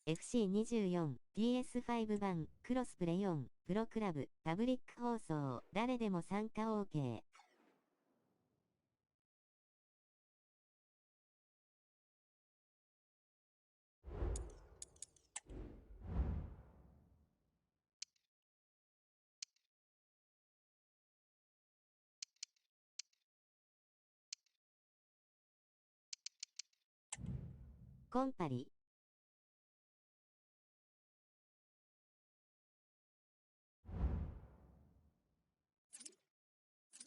FC24、PS5 版、クロスプレ4、プロクラブ、パブリック放送、誰でも参加 OK。コンパリ。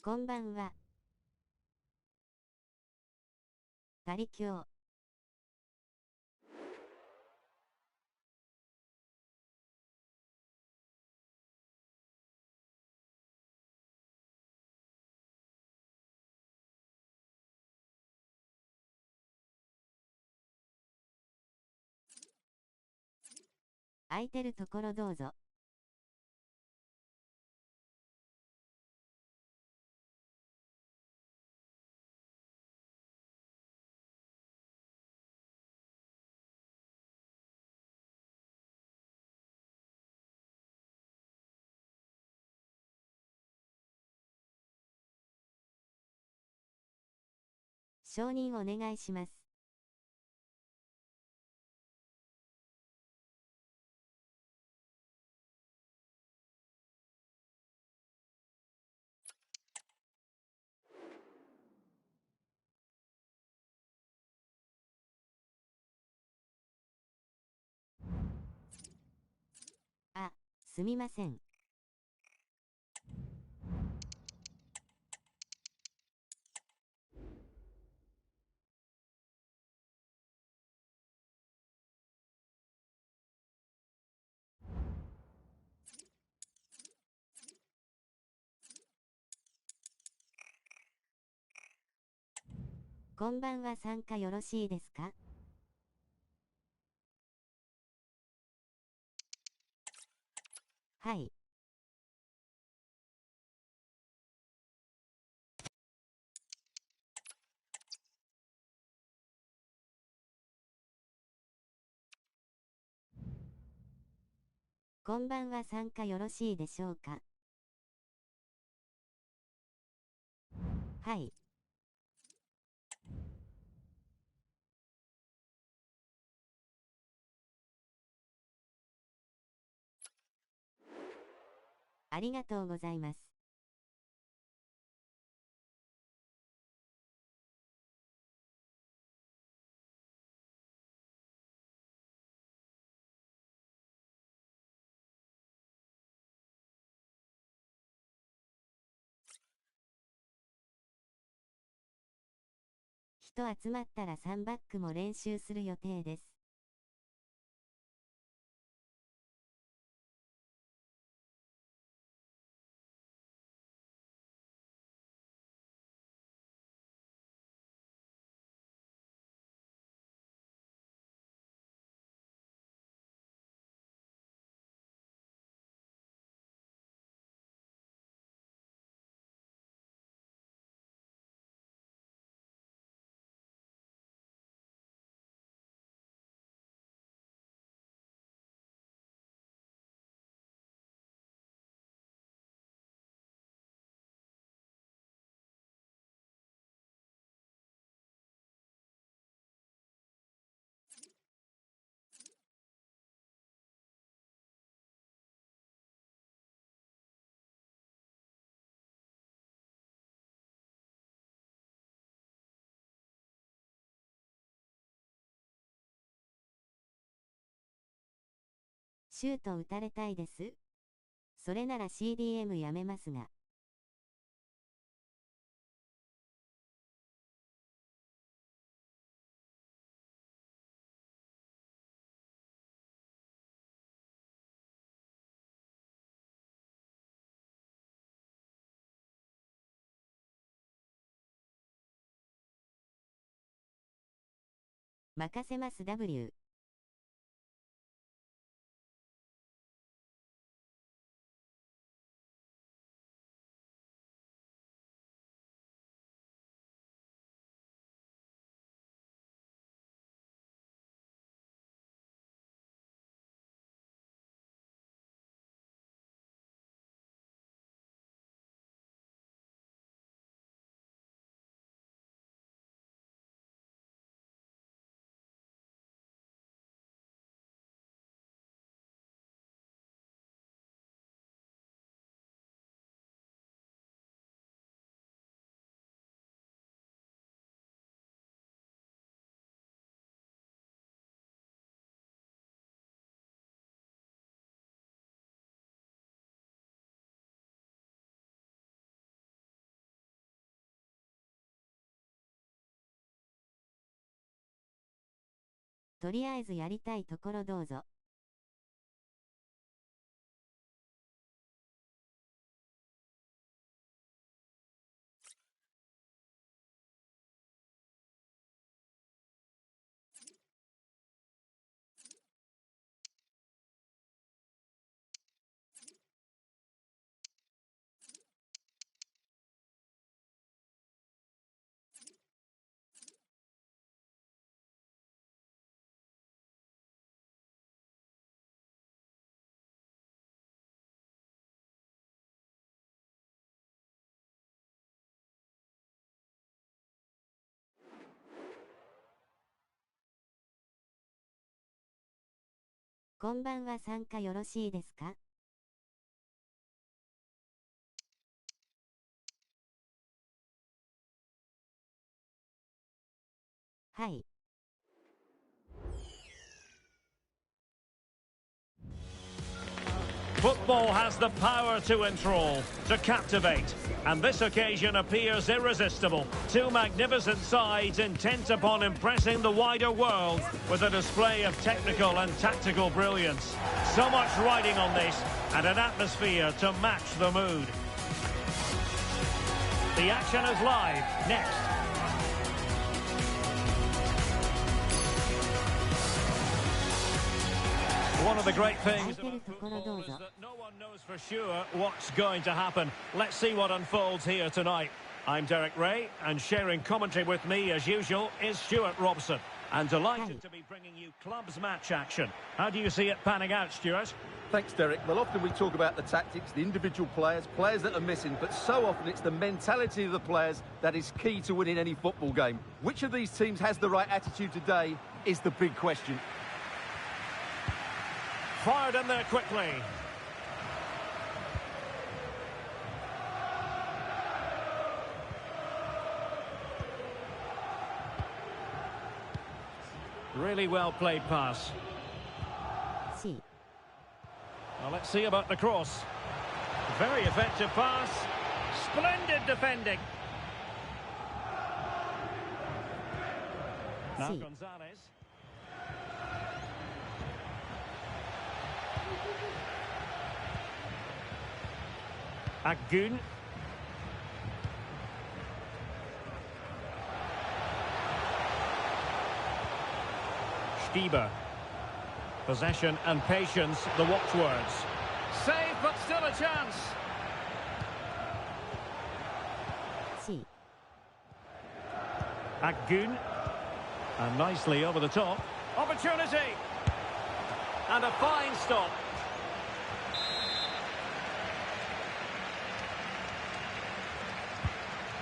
こんばんは。パリ教。空いてるところどうぞ。承認お願いします。あ、すみません。こんばんは、参加よろしいですか？はい。こんばんは、参加よろしいでしょうか？はい。ありがとうございます。人集まったら3バックも練習する予定です。シュート打たれたいです。それなら CDM やめますが。任せます W。とりあえずやりたいところどうぞ。こんばんは、参加よろしいですか？はい。Football has the power to enthrall, to captivate, and this occasion appears irresistible. Two magnificent sides intent upon impressing the wider world with a display of technical and tactical brilliance. So much riding on this, and an atmosphere to match the mood. The action is live, next. One of the great things about football is that no one knows for sure what's going to happen. Let's see what unfolds here tonight. I'm Derek Ray, and sharing commentary with me, as usual, is Stuart Robson. And delighted to be bringing you clubs match action. How do you see it panning out, Stuart? Thanks, Derek. Well, often we talk about the tactics, the individual players that are missing, but so often it's the mentality of the players that is key to winning any football game. Which of these teams has the right attitude today is the big question. Fired in there quickly. Really well played pass. See. Well, let's see about the cross. Very effective pass. Splendid defending. Now Gonzalez. Agun. Stieber. Possession and patience, the watchwords. Save, but still a chance. See. Agun. And nicely over the top. Opportunity. And a fine stop.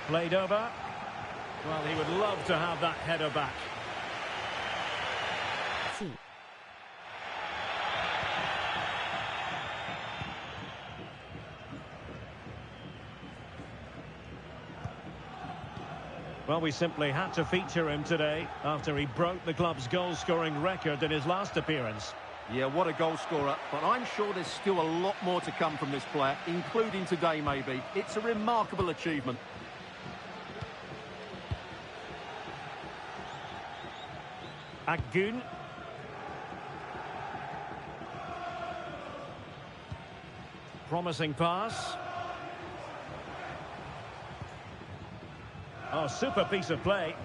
Played over. Well, he would love to have that header back. See. Well, we simply had to feature him today after he broke the club's goal-scoring record in his last appearance. Yeah, what a goal scorer, but I'm sure there's still a lot more to come from this player, including today maybe. It's a remarkable achievement. Agun. Promising pass. Oh, super piece of play.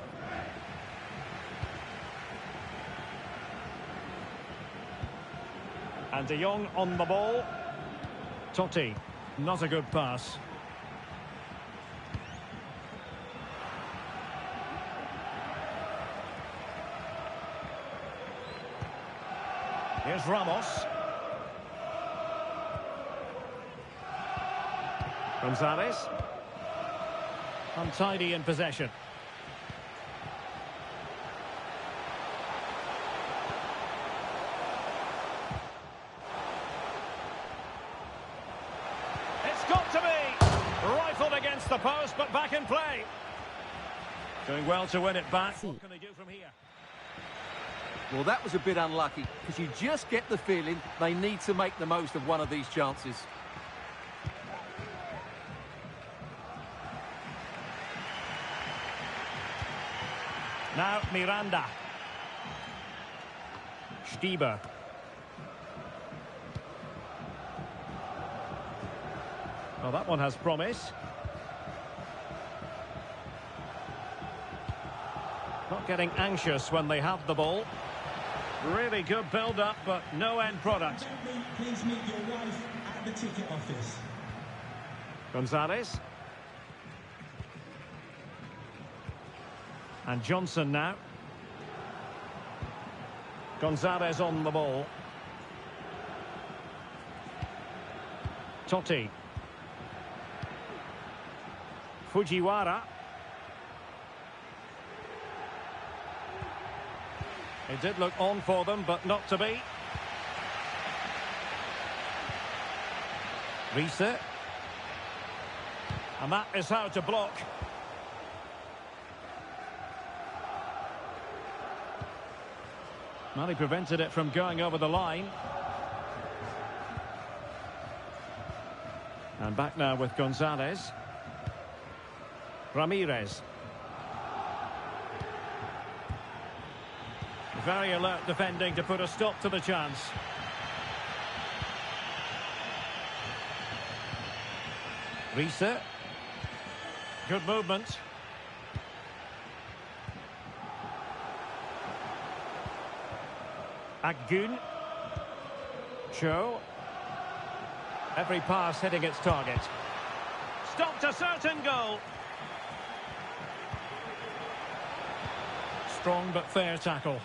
And De Jong on the ball. Totti, not a good pass. Here's Ramos. Gonzalez. Untidy in possession. It's got to be! Rifled against the post, but back in play. Doing well to win it back. What can they do from here? Well, that was a bit unlucky, because you just get the feeling they need to make the most of one of these chances. Now Miranda. Stieber. Well, that one has promise. Not getting anxious when they have the ball. Really good build-up, but no end product. Please meet your wife at the ticket office. Gonzalez. And Johnson now. Gonzalez on the ball. Totti. Fujiwara. It did look on for them, but not to be. Riese. And that is how to block. Well, he prevented it from going over the line. And back now with Gonzalez. Ramirez. Very alert defending to put a stop to the chance. Riese. Good movement. Akgün. Cho. Every pass hitting its target. Stopped a certain goal. Strong but fair tackle.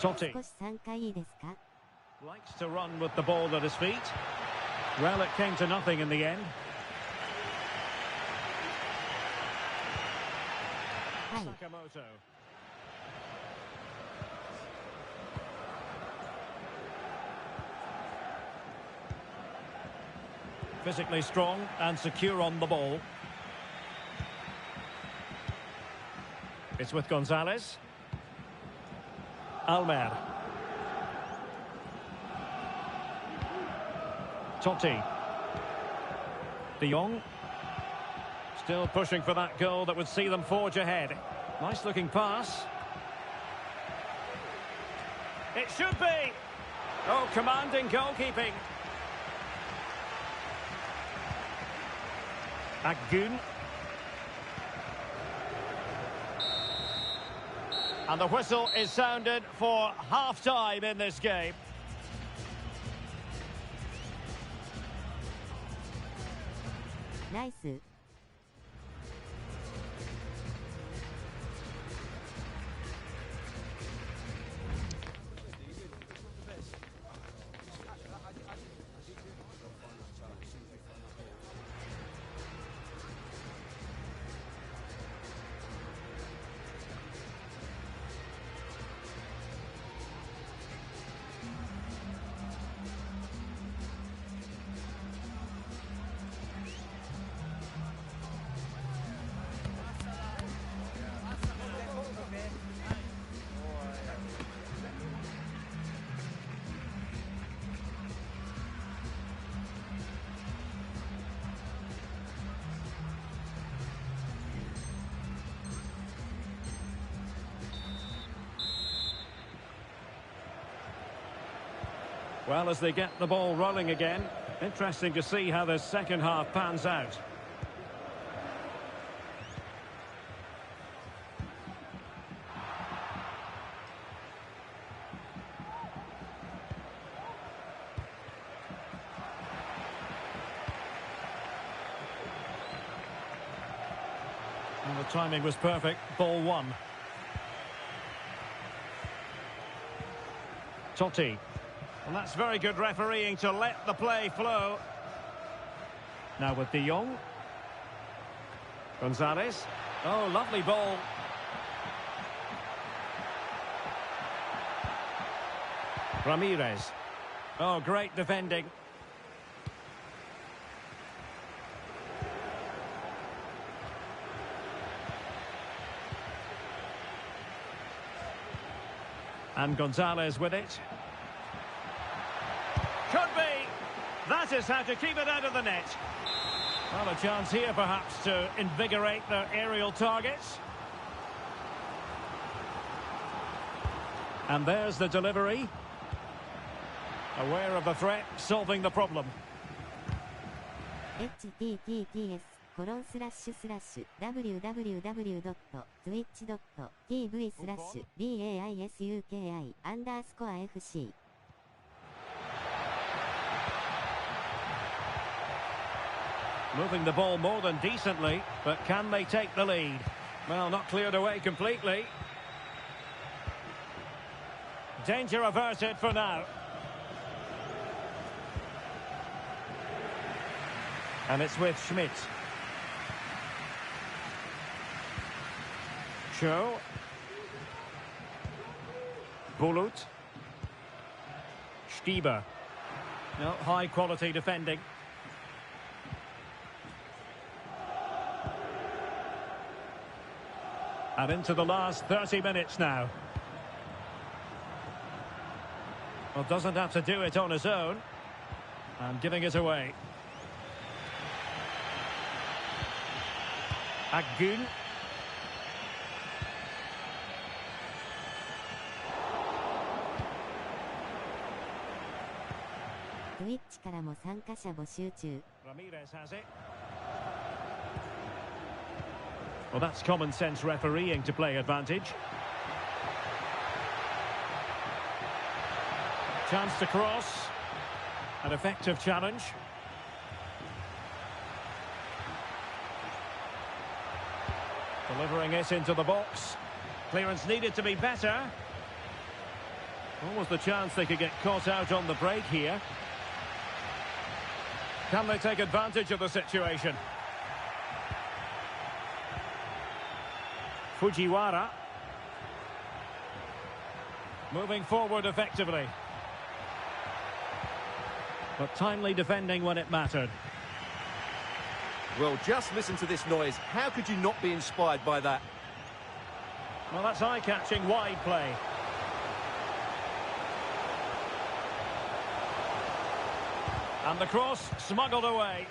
Totti. Likes to run with the ball at his feet. Well, it came to nothing in the end. Sakamoto. Physically strong and secure on the ball. It's with Gonzalez. Almer. Totti. De Jong. Still pushing for that goal that would see them forge ahead. Nice looking pass. It should be. Oh, commanding goalkeeping. Akgün. And the whistle is sounded for half-time in this game. Nice. Well, as they get the ball rolling again, interesting to see how the second half pans out. And the timing was perfect. Ball one. Totti. And that's very good refereeing to let the play flow. Now with De Jong. Gonzalez. Oh, lovely ball. Ramirez. Oh, great defending. And Gonzalez with it. Could be. That is how to keep it out of the net. Well, a chance here perhaps to invigorate their aerial targets. And there's the delivery. Aware of the threat, solving the problem. https://www.twitch.tv/daisuki_FC Moving the ball more than decently, but can they take the lead? Well, not cleared away completely. Danger averted for now. And it's with Schmidt. Cho. Bulut. Stieber. No, high quality defending. And into the last 30 minutes now. Well, doesn't have to do it on his own. And giving it away. Akgün. Twitch からも参加者募集中。 Ramirez has it. Well, that's common sense refereeing to play advantage. Chance to cross. An effective challenge. Delivering it into the box. Clearance needed to be better. What was the chance they could get caught out on the break here? Can they take advantage of the situation? Fujiwara. Moving forward effectively. But timely defending when it mattered. Well, just listen to this noise. How could you not be inspired by that? Well, that's eye-catching wide play. And the cross smuggled away.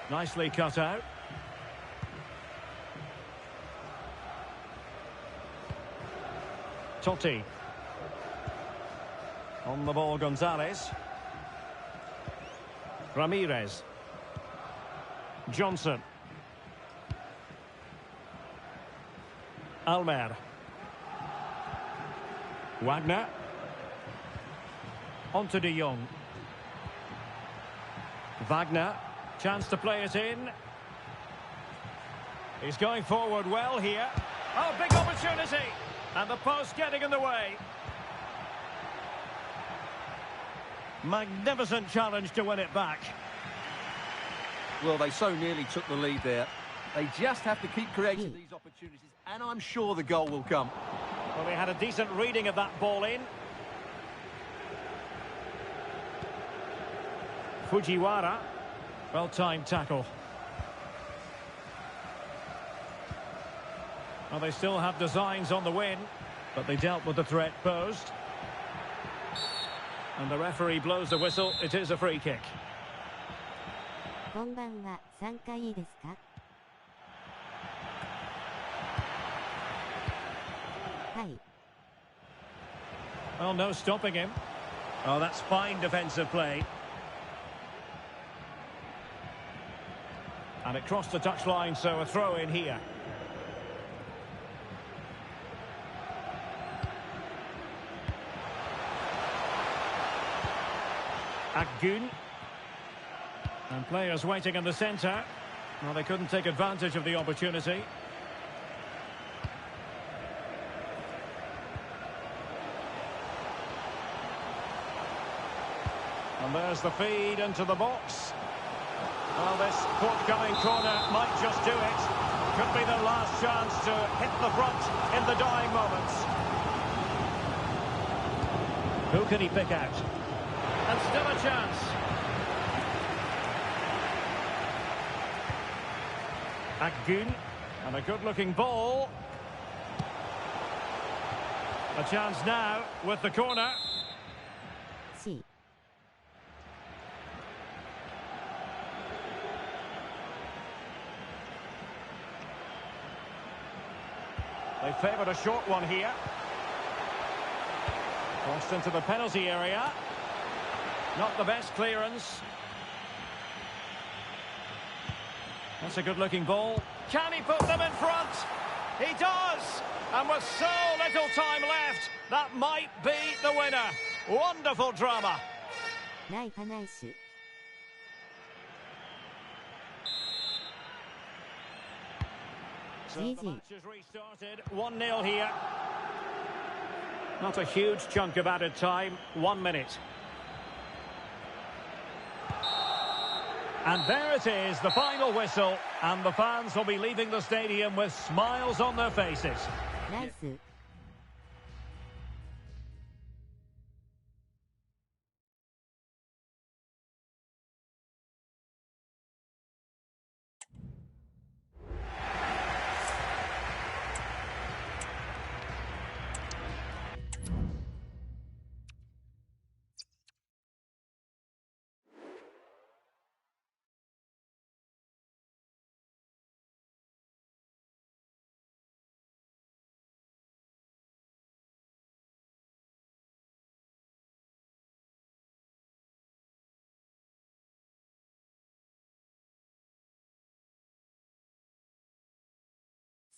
Nicely cut out. Totti. On the ball, Gonzalez. Ramirez. Johnson. Almer. Wagner. On to De Jong. Wagner. Chance to play it in. He's going forward well here. Oh, big opportunity. And the post getting in the way. Magnificent challenge to win it back. Well, they so nearly took the lead there. They just have to keep creating these opportunities, and I'm sure the goal will come. Well, they had a decent reading of that ball in. Fujiwara. Well-timed tackle. Well, they still have designs on the win, but they dealt with the threat posed. And the referee blows the whistle. It is a free kick. こんばんは、参加いいですか? Hi. Well, no stopping him. Oh, that's fine defensive play. And it crossed the touchline, so a throw in here. Akgün. And players waiting in the centre. Well, they couldn't take advantage of the opportunity. And there's the feed into the box. Well, this forthcoming corner might just do it. Could be their last chance to hit the front in the dying moments. Who can he pick out? And still a chance. Akgün. And a good-looking ball. A chance now with the corner. C. They favoured a short one here. Crossed into the penalty area. Not the best clearance. That's a good-looking ball. Can he put them in front? He does! And with so little time left, that might be the winner. Wonderful drama. ナイファナイシュ。So the match has restarted. 1-0 here. Not a huge chunk of added time. 1 minute. And there it is, the final whistle. And the fans will be leaving the stadium with smiles on their faces. ナイス。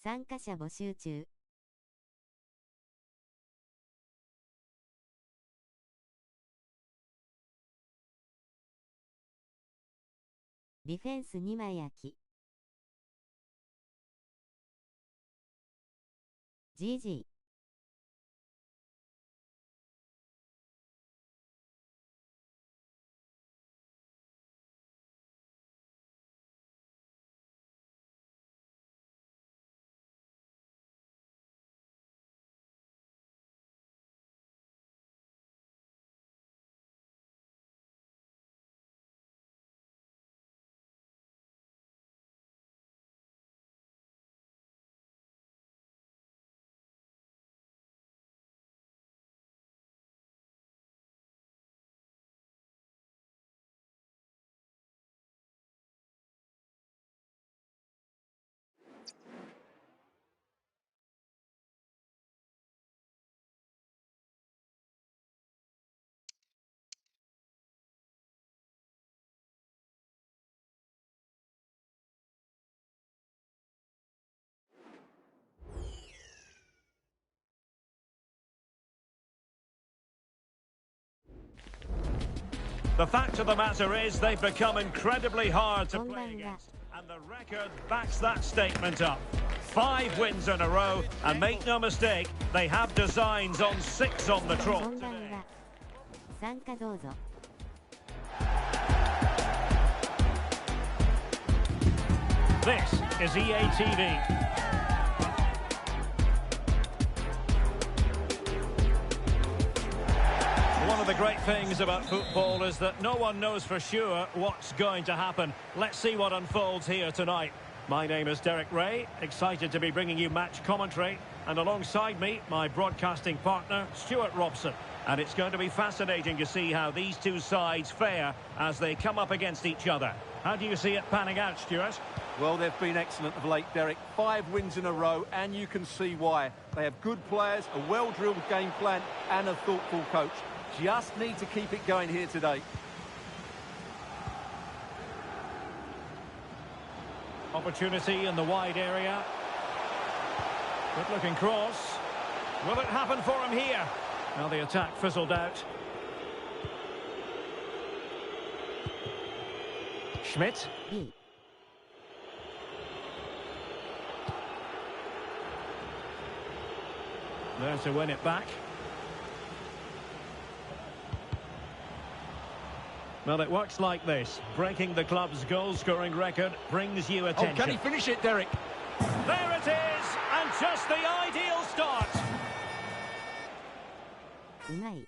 参加者募集中。ディフェンス2枚空き。GG。The fact of the matter is they've become incredibly hard to play against. And the record backs that statement up. 5 wins in a row, and make no mistake, they have designs on 6 on the trot こんばん today. は。参加どうぞ。This is EA TV. One of the great things about football is that no one knows for sure what's going to happen. Let's see what unfolds here tonight. My name is Derek Ray, excited to be bringing you match commentary, and alongside me, my broadcasting partner, Stuart Robson. And it's going to be fascinating to see how these two sides fare as they come up against each other. How do you see it panning out, Stuart? Well, they've been excellent of late, Derek. 5 wins in a row, and you can see why. They have good players, a well-drilled game plan, and a thoughtful coach. Just need to keep it going here today. Opportunity in the wide area. Good looking cross. Will it happen for him here? Well, the attack fizzled out. Schmidt. B。There to win it back. Well, it works like this. Breaking the club's goal-scoring record brings you attention. Oh, can he finish it, Derek? There it is, and just the ideal start. うまい。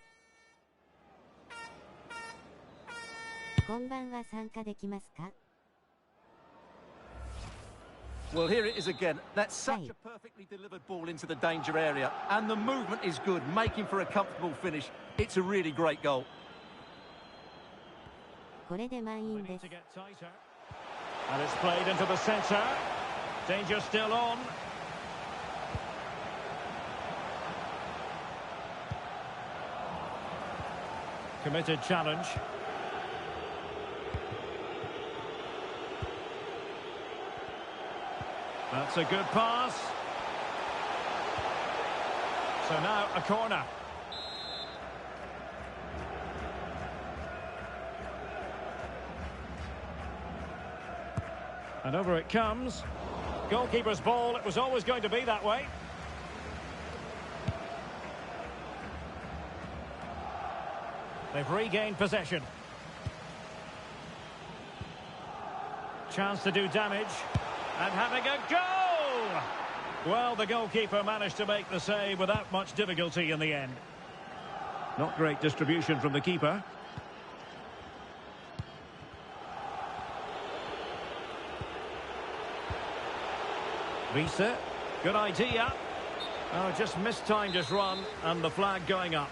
こんばんは。参加できますか？ Well, here it is again. That's such a perfectly delivered ball into the danger area. And the movement is good, making for a comfortable finish. It's a really great goal. これで満員です。 And it's played into the centre. Danger still on. Committed challenge. That's a good pass. So now a corner. And over it comes. Goalkeeper's ball. It was always going to be that way. They've regained possession. Chance to do damage. And having a goal! Well, the goalkeeper managed to make the save without much difficulty in the end. Not great distribution from the keeper. Visa, good idea. Oh, just mistimed his run and the flag going up.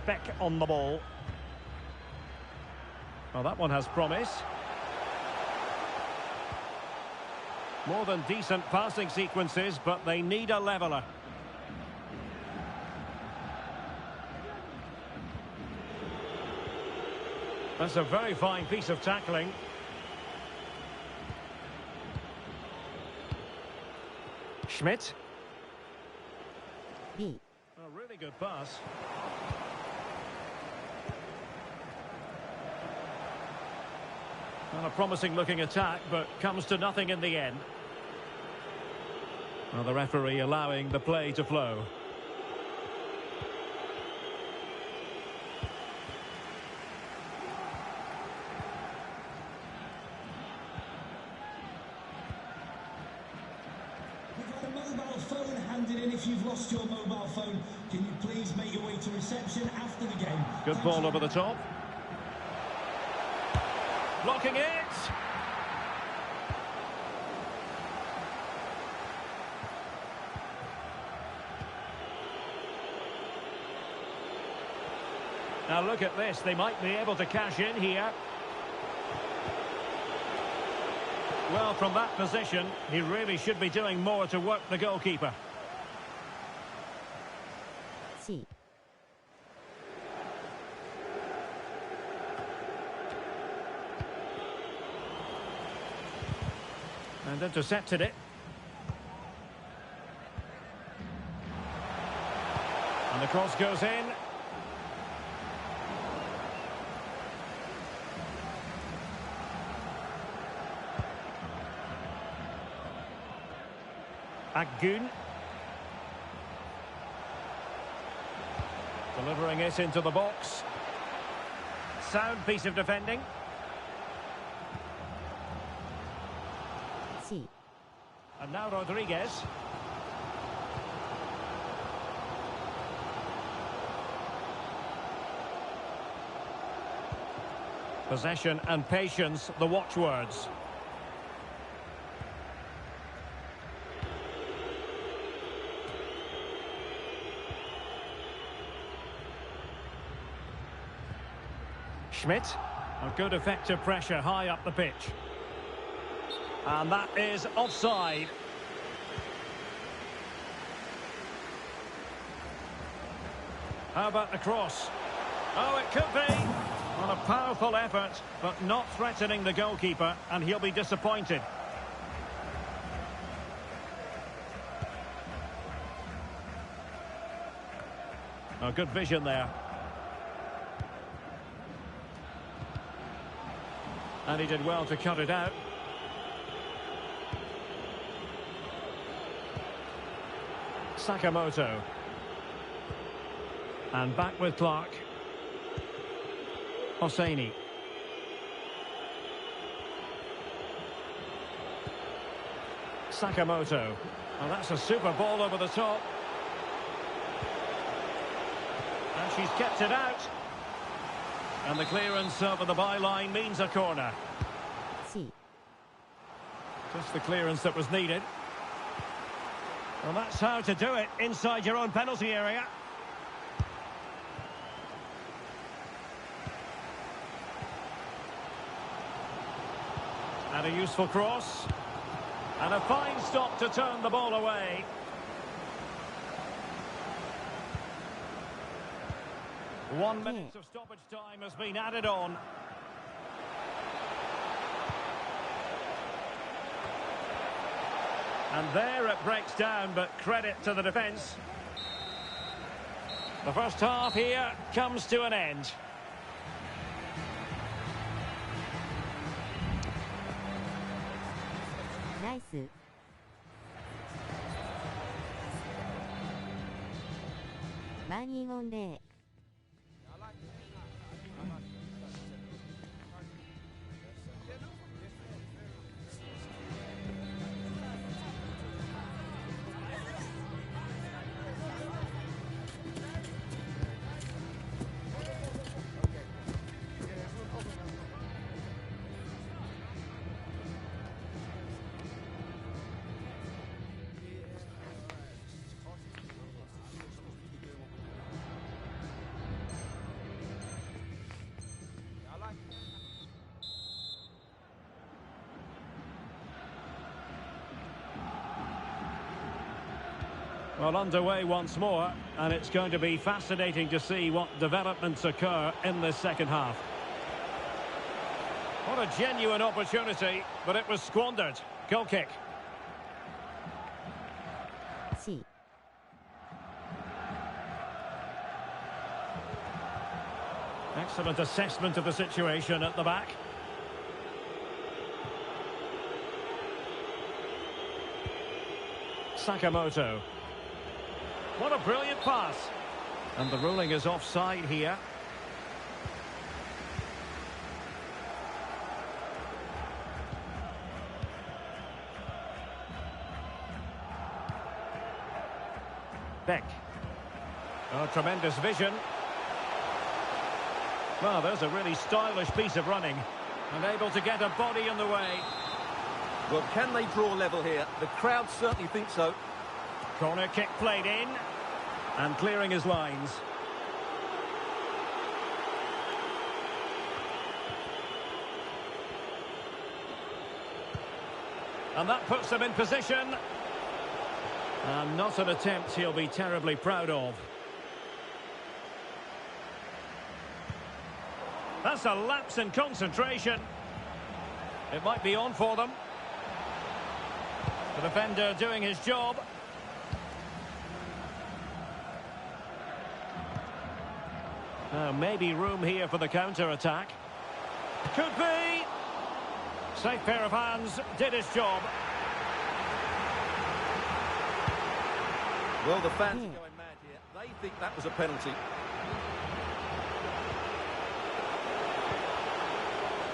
Beck on the ball. Well, that one has promise. More than decent passing sequences, but they need a leveller. That's a very fine piece of tackling. Schmidt. B. A really good pass. Well, a promising looking attack, but comes to nothing in the end. Well, the referee allowing the play to flow. We've had a mobile phone handed in. If you've lost your mobile phone, can you please make your way to reception after the game? Good ball over the top. Blocking it. Now look at this. They might be able to cash in here. Well, from that position, he really should be doing more to work the goalkeeper. C. And intercepted it. And the cross goes in. Aggun. Delivering it into the box. Sound piece of defending. C. And now Rodriguez. Possession and patience, the watchwords. Schmidt. A good effective pressure high up the pitch. And that is offside. How about the cross? Oh, it could be. Well, a powerful effort, but not threatening the goalkeeper, and he'll be disappointed. Oh, good vision there. And he did well to cut it out. Sakamoto. And back with Clark. Hosseini. Sakamoto. Well, that's a super ball over the top. And she's kept it out. And the clearance over the byline means a corner. C. Just the clearance that was needed. Well, that's how to do it inside your own penalty area. And a useful cross. And a fine stop to turn the ball away. One minute of stoppage time has been added on. And there it breaks down, but credit to the defence. The first half here comes to an end. Nice. Money on day. Well, underway once more, and it's going to be fascinating to see what developments occur in this second half. What a genuine opportunity, but it was squandered. Goal kick. C. Excellent assessment of the situation at the back. Sakamoto. What a brilliant pass. And the ruling is offside here. Beck. Oh, tremendous vision. Well, there's a really stylish piece of running. And able to get a body in the way. Well, can they draw level here? The crowd certainly think so. Corner kick played in. And clearing his lines. And that puts them in position. And not an attempt he'll be terribly proud of. That's a lapse in concentration. It might be on for them. The defender doing his job. Now, maybe room here for the counter-attack. Could be. Safe pair of hands, did his job. Well, the fans are going mad here. They think that was a penalty.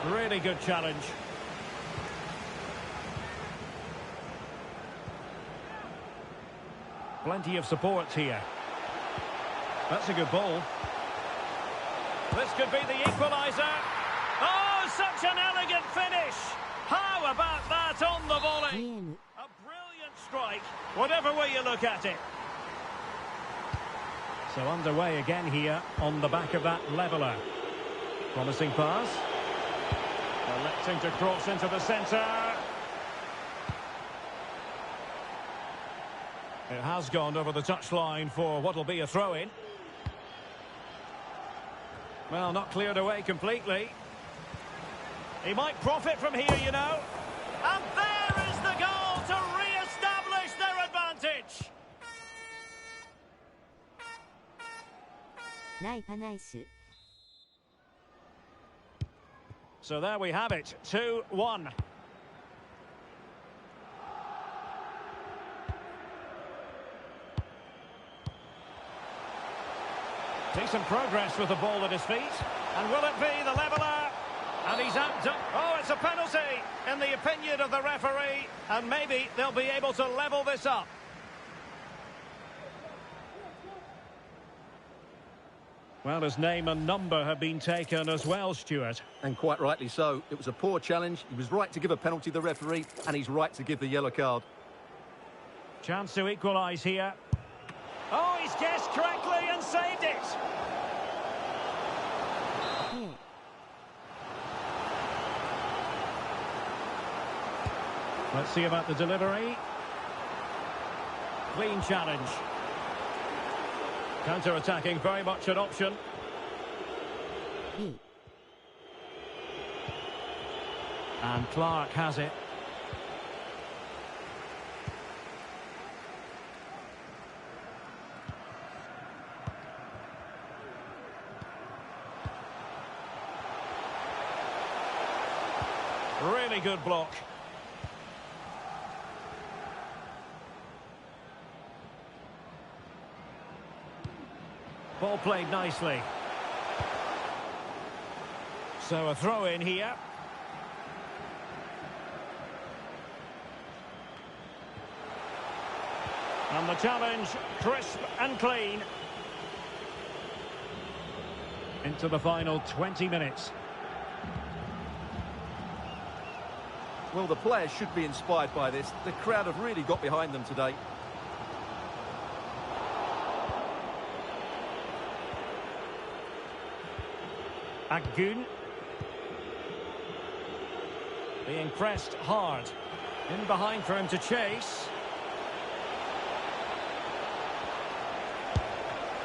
Really good challenge. Plenty of support here. That's a good ball. This could be the equaliser. Oh, such an elegant finish. How about that on the volley? A brilliant strike, whatever way you look at it. So underway again here on the back of that leveller. Promising pass. Electing to cross into the centre. It has gone over the touchline for what will be a throw-in. Well, not cleared away completely. He might profit from here, you know. And there is the goal to re-establish their advantage. Nice. So there we have it, 2-1. Decent progress with the ball at his feet. And will it be the leveller? And he's out. Oh, it's a penalty in the opinion of the referee. And maybe they'll be able to level this up. Well, his name and number have been taken as well, Stuart. And quite rightly so. It was a poor challenge. He was right to give a penalty to the referee, and he's right to give the yellow card. Chance to equalise here. Oh, he's guessed correctly and saved it. Let's see about the delivery. Clean challenge. Counter-attacking, very much an option. And Clark has it. Really good block. Ball played nicely. So a throw in here. And the challenge, crisp and clean. Into the final 20 minutes. Well, the players should be inspired by this. The crowd have really got behind them today. Agun. Being pressed hard. In behind for him to chase.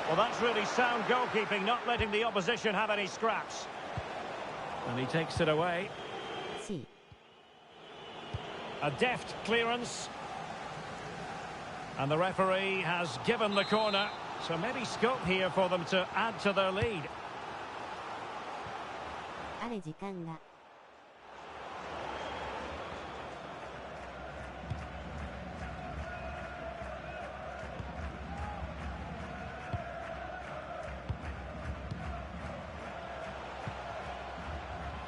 Well, that's really sound goalkeeping, not letting the opposition have any scraps. And he takes it away. A deft clearance. And the referee has given the corner. So maybe scope here for them to add to their lead.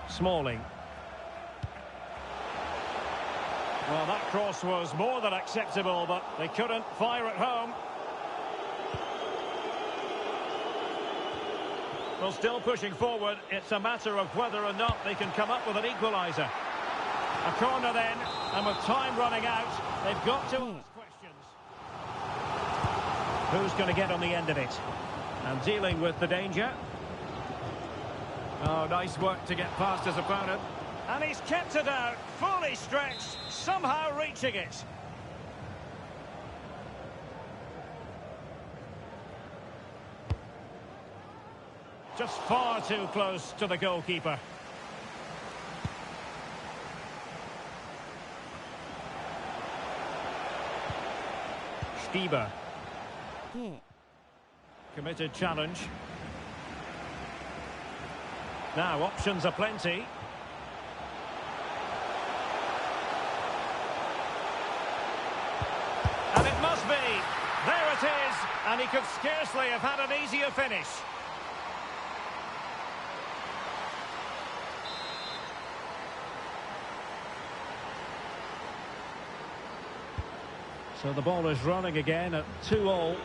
Smalling. Well, that cross was more than acceptable, but they couldn't fire it home. Well, still pushing forward. It's a matter of whether or not they can come up with an equaliser. A corner then, and with time running out, they've got to ask questions. Who's going to get on the end of it? And dealing with the danger. Oh, nice work to get past his opponent. And he's kept it out, fully stretched, somehow reaching it. Just far too close to the goalkeeper. Stieber. Committed challenge. Now, options are plenty. And it must be. There it is. And he could scarcely have had an easier finish. So the ball is running again at 2-2.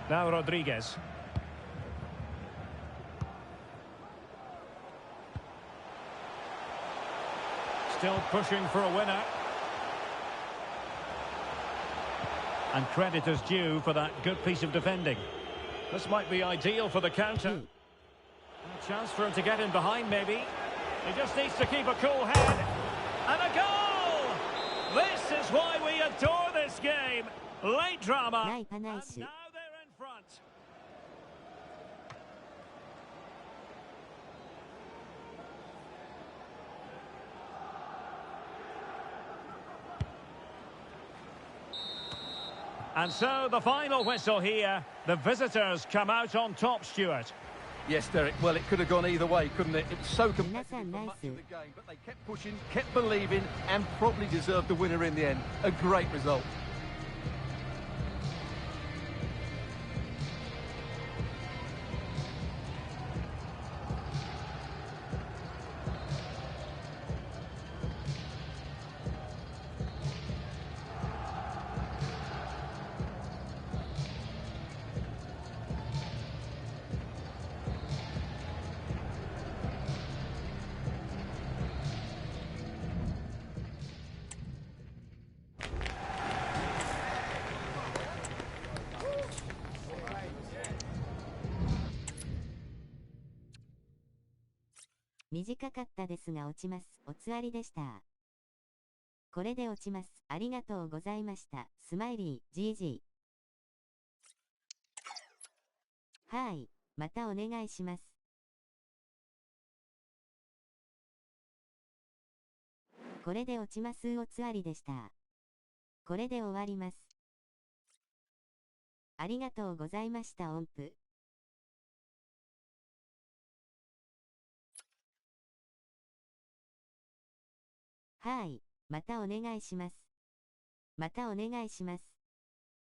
Now Rodriguez. Still pushing for a winner. And credit is due for that good piece of defending. This might be ideal for the counter. A chance for him to get in behind, maybe. He just needs to keep a cool head. And a goal! This is why we adore this game. Late drama. And now they're in front. And so the final whistle here. The visitors come out on top, Stuart. Yes, Derek. Well, it could have gone either way, couldn't it? It was so competitive for much of the game, but they kept pushing, kept believing, and probably deserved the winner in the end. A great result. 短かったですが落ちます。おつわりでした。これで落ちます。ありがとうございました。スマイリー、GG。はい、またお願いします。これで落ちます。おつわりでした。これで終わります。ありがとうございました。音符。はい、またお願いします。またお願いします。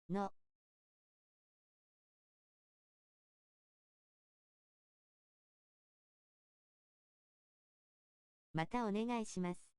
の。またお願いします。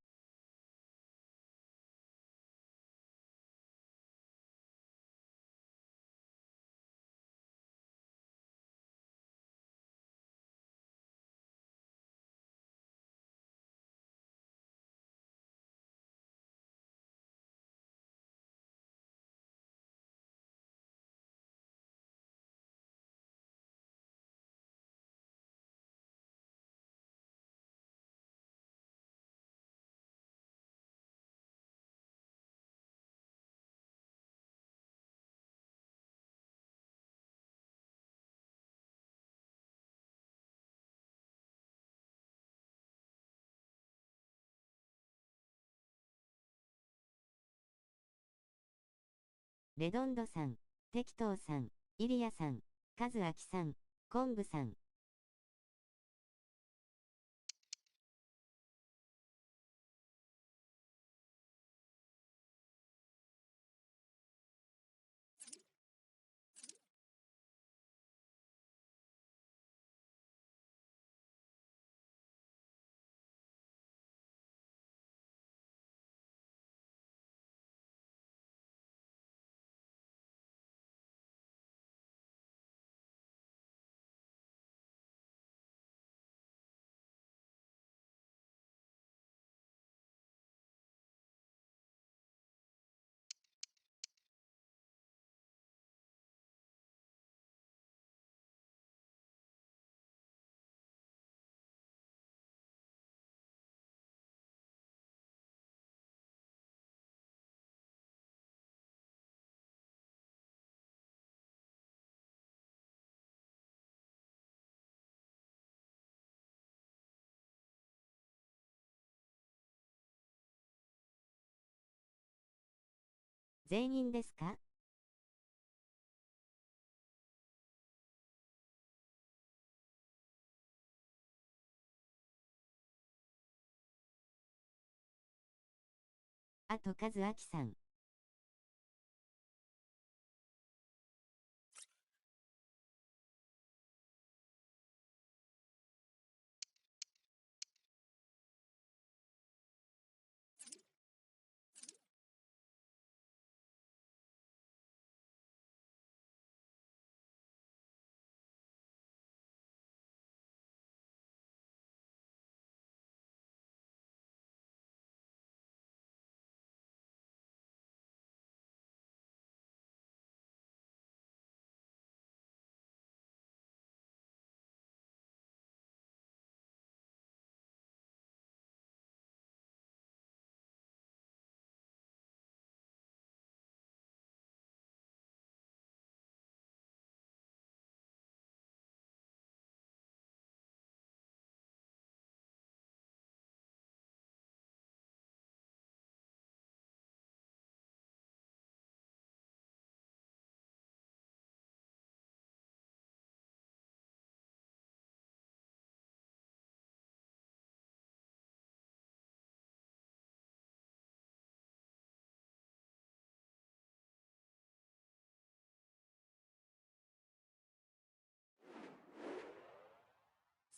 レドンドさん、テキトーさん、イリアさん、カズアキさん、コンブさん。全員ですか？あとカズアキさん。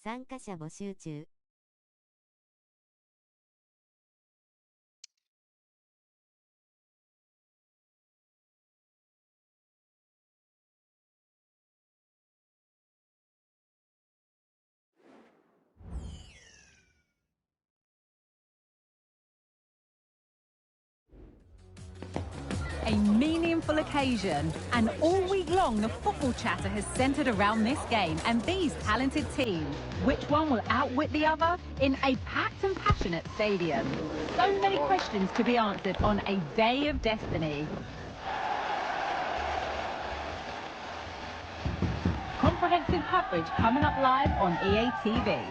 参加者募集中。A meaning meaningful occasion. And all week long, the football chatter has centred around this game and these talented teams. Which one will outwit the other in a packed and passionate stadium? So many questions to be answered on a day of destiny. Comprehensive coverage coming up live on EA TV.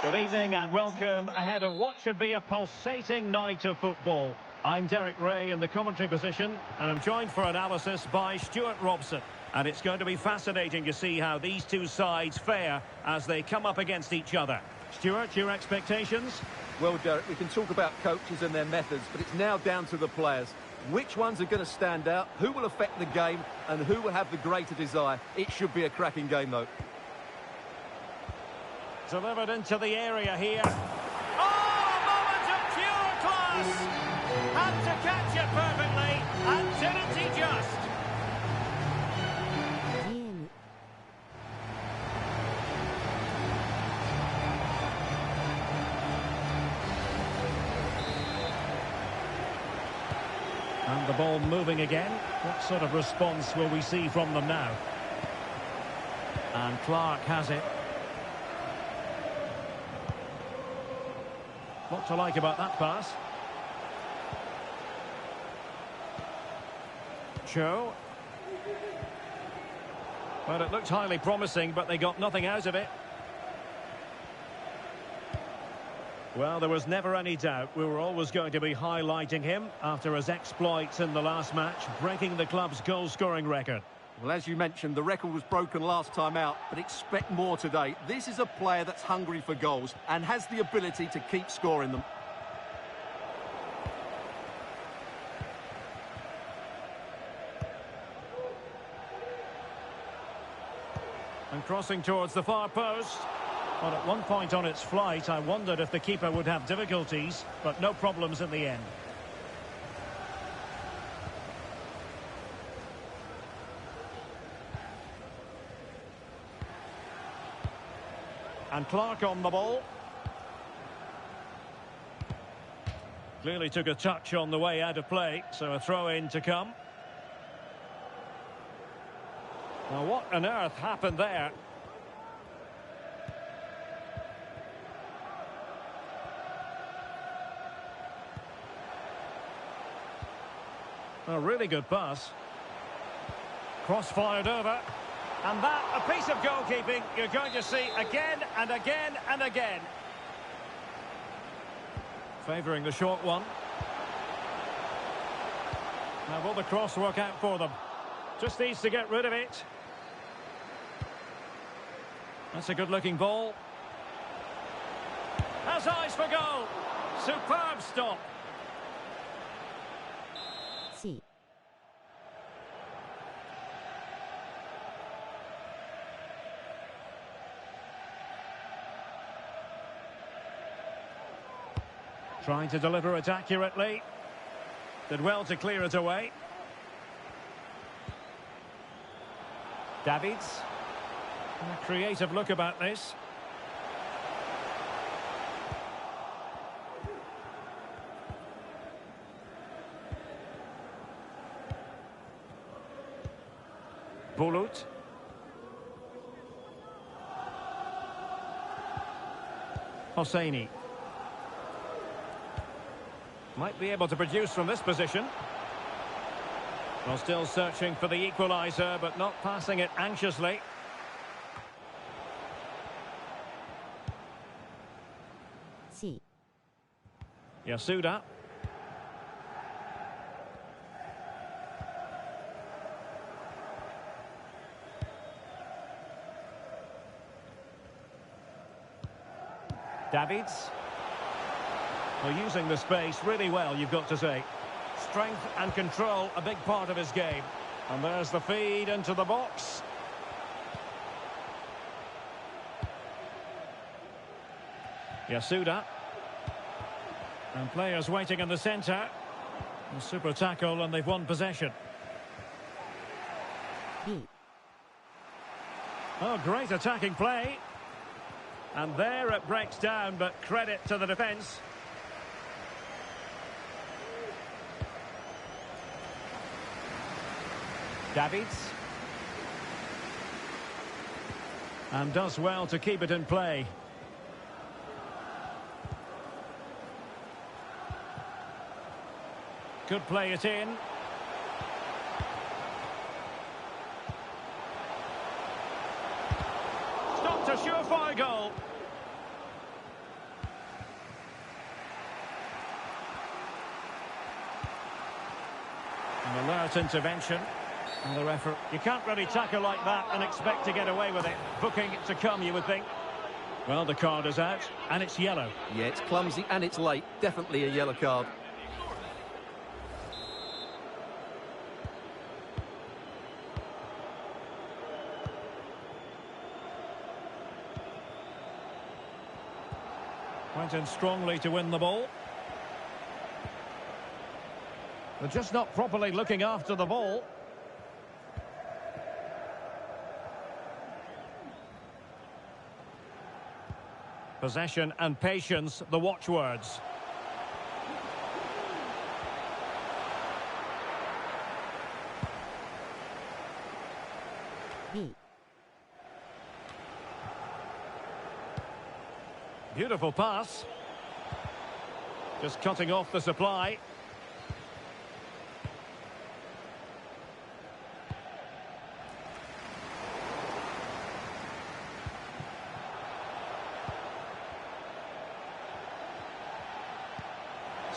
Good evening and welcome ahead of what should be a pulsating night of football. I'm Derek Ray in the commentary position, and I'm joined for analysis by Stuart Robson. And it's going to be fascinating to see how these two sides fare as they come up against each other. Stuart, your expectations? Well, Derek, we can talk about coaches and their methods, but it's now down to the players. Which ones are going to stand out, who will affect the game, and who will have the greater desire? It should be a cracking game, though. Delivered into the area here. Oh, a moment of pure class! Had to catch it perfectly, and didn't he just? And the ball moving again. What sort of response will we see from them now? And Clark has it. What to like about that pass? Cho. Well, it looked highly promising, but they got nothing out of it. Well, there was never any doubt we were always going to be highlighting him after his exploits in the last match, breaking the club's goal-scoring record. Well, as you mentioned, the record was broken last time out, but expect more today. This is a player that's hungry for goals and has the ability to keep scoring them. And crossing towards the far post. Well, at one point on its flight, I wondered if the keeper would have difficulties, but no problems in the end. And Clark on the ball. Clearly took a touch on the way out of play, so a throw-in to come. Now, what on earth happened there? A really good pass. Cross fired over. And that, a piece of goalkeeping you're going to see again and again and again. Favouring the short one. Now, will the cross work out for them? Just needs to get rid of it. That's a good-looking ball. Has eyes for goal. Superb stop. C. Trying to deliver it accurately. Did well to clear it away. Davids. A creative look about this. Bulut. Hosseini. Might be able to produce from this position. Well, still searching for the equaliser, but not passing it anxiously. C. Yasuda. Davids. Well, using the space really well, you've got to say. Strength and control, a big part of his game. And there's the feed into the box. Yasuda. And players waiting in the centre. A super tackle, and they've won possession. B. Oh, great attacking play. And there it breaks down, but credit to the defence. Davids. And does well to keep it in play. Could play it in. Stopped a surefire goal. An alert intervention. And the referee. You can't really tackle like that and expect to get away with it. Booking to come, you would think. Well, the card is out, and it's yellow. Yeah, it's clumsy and it's late. Definitely a yellow card. Went in strongly to win the ball. They're just not properly looking after the ball. Possession and patience, the watchwords. B. Beautiful pass. Just cutting off the supply.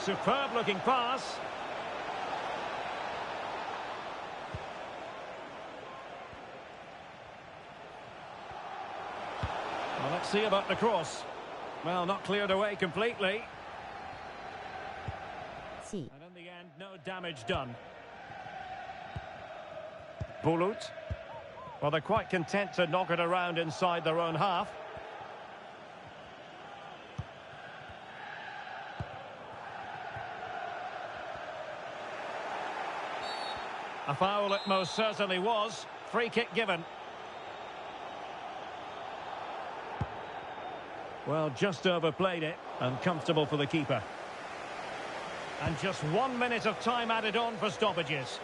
Superb looking pass. Well, let's see about the cross. Well, not cleared away completely. C. And in the end, no damage done. Bulut. Well, they're quite content to knock it around inside their own half. A foul it most certainly was. Free kick given. Well, just overplayed it and comfortable for the keeper. And just 1 minute of time added on for stoppages.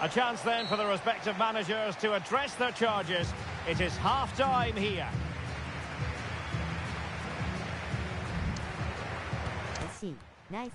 A chance then for the respective managers to address their charges. It is half-time here. C. Nice.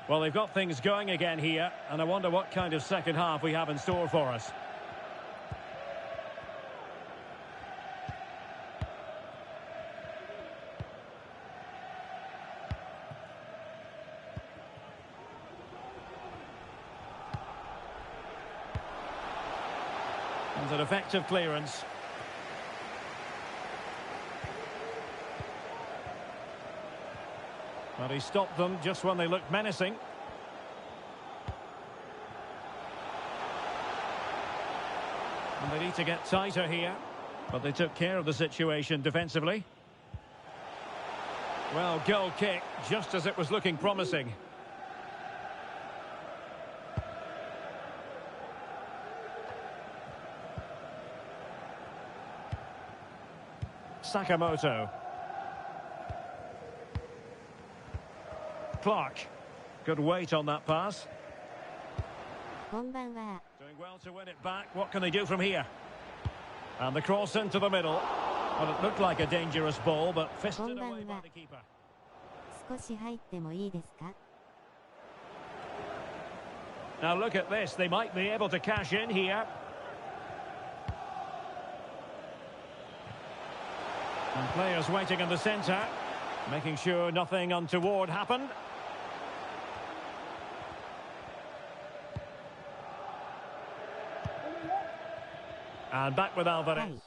Well, they've got things going again here, and I wonder what kind of second half we have in store for us. And an effective clearance. But he stopped them just when they looked menacing. And they need to get tighter here. But they took care of the situation defensively. Well, goal kick, just as it was looking promising. Sakamoto. Clark. Good weight on that pass. こんばんは。 Doing well to win it back. What can they do from here? And the cross into the middle. Well, it looked like a dangerous ball, but fisted away by the keeper. 少し入ってもいいですか? Now look at this. They might be able to cash in here. And players waiting in the centre, making sure nothing untoward happened. And back with Alvarez. Hey.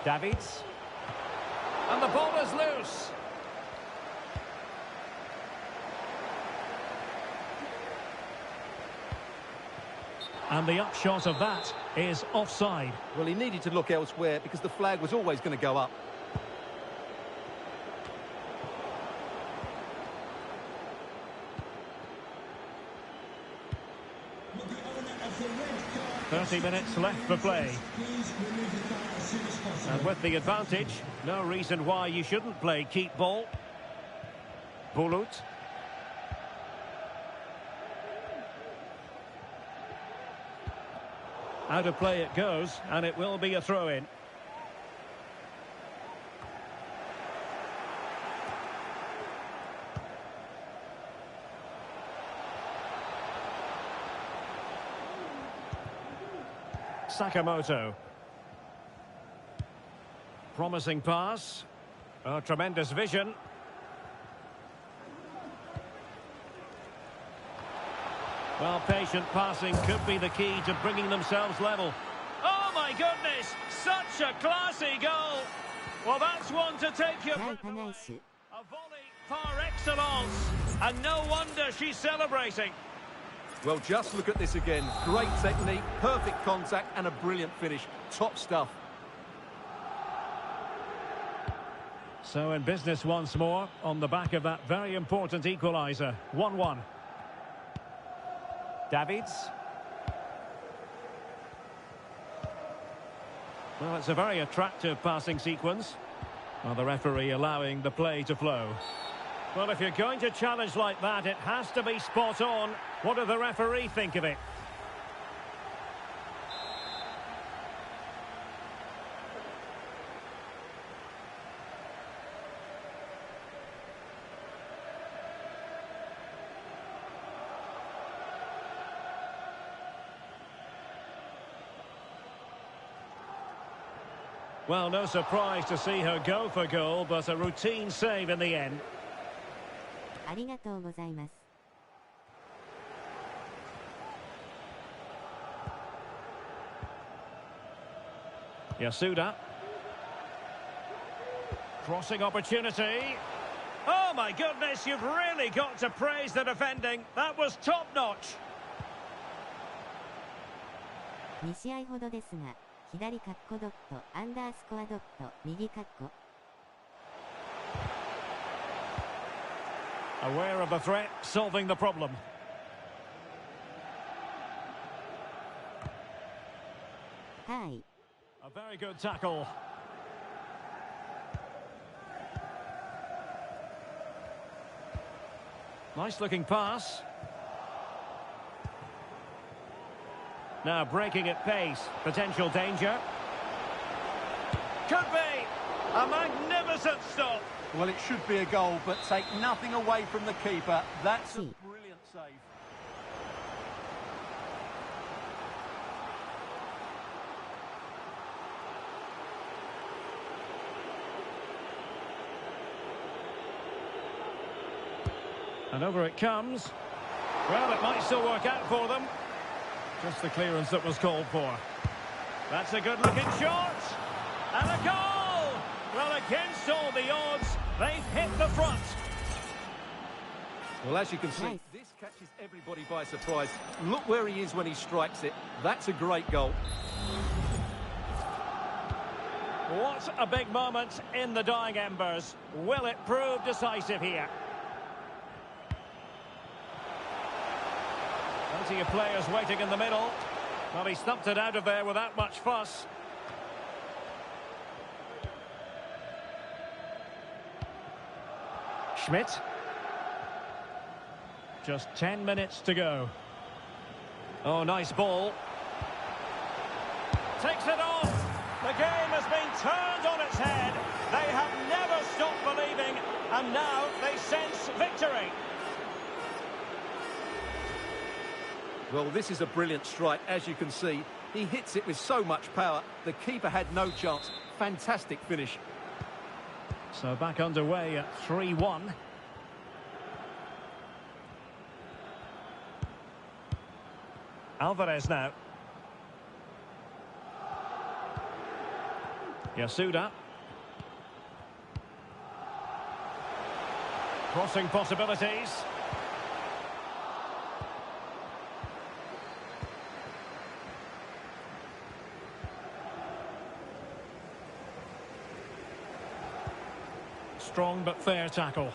Davids. And the ball is loose. And the upshot of that is offside. Well, he needed to look elsewhere because the flag was always going to go up. But the owner of the red card... 30 minutes left for play. Please remove the card as soon as possible. And with the advantage, no reason why you shouldn't play keep ball. Bulut. Out of play it goes, and it will be a throw-in. Sakamoto. Promising pass. Oh, tremendous vision. Well, patient passing could be the key to bringing themselves level. Oh, my goodness! Such a classy goal! Well, that's one to take your breath away. A volley par excellence. And no wonder she's celebrating. Well, just look at this again. Great technique, perfect contact, and a brilliant finish. Top stuff. So in business once more, on the back of that very important equaliser. 1-1. Davids. Well, it's a very attractive passing sequence. Well, the referee allowing the play to flow. Well, if you're going to challenge like that, it has to be spot on. What do the referee think of it? Well, no surprise to see her go for goal, but a routine save in the end. ありがとうございます。Yasuda. Crossing opportunity. Oh, my goodness, you've really got to praise the defending. That was top-notch. 2試合ほどですが、左カッコドット、アンダースコアドット、右カッコ。Aware of the threat, solving the problem. Hi. A very good tackle. Nice looking pass. Now breaking at pace. Potential danger. Could be. A magnificent stop. Well, it should be a goal, but take nothing away from the keeper. That's a brilliant save. And over it comes. Well, it might still work out for them. Just the clearance that was called for. That's a good-looking shot. And a goal! Well, against all the odds, they've hit the front. Well, as you can see, this catches everybody by surprise. Look where he is when he strikes it. That's a great goal. What a big moment in the dying embers. Will it prove decisive here? Plenty of players waiting in the middle. Well, he stumped it out of there without much fuss. Schmidt. Just 10 minutes to go. Oh, nice ball. Takes it off. The game has been turned on its head. They have never stopped believing, and now they sense victory. Well, this is a brilliant strike, as you can see. He hits it with so much power. The keeper had no chance. Fantastic finish. So back underway at 3-1. Alvarez now. Yasuda. Crossing possibilities. Strong but fair tackle.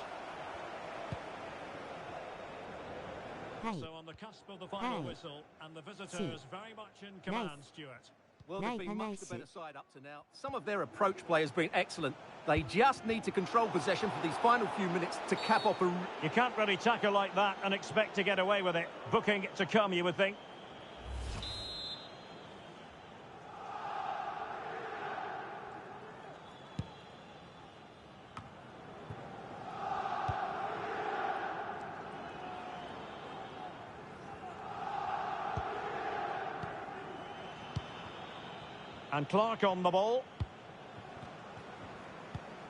So on the cusp of the final whistle, and the visitors very much in command, Stuart. Well, they've been much the better side up to now. Some of their approach play has been excellent. They just need to control possession for these final few minutes to cap off a... You can't really tackle like that and expect to get away with it. Booking to come, you would think. And Clark on the ball.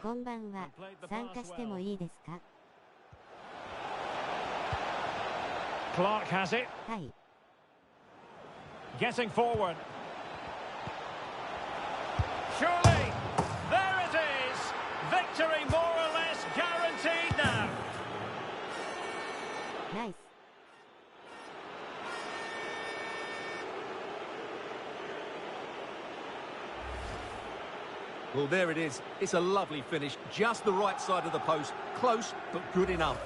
こんばんは。参加してもいいですか? Clark has it. はい。Getting forward. Surely, there it is. Victory more or less guaranteed now. Nice. Well, there it is. It's a lovely finish. Just the right side of the post. Close, but good enough.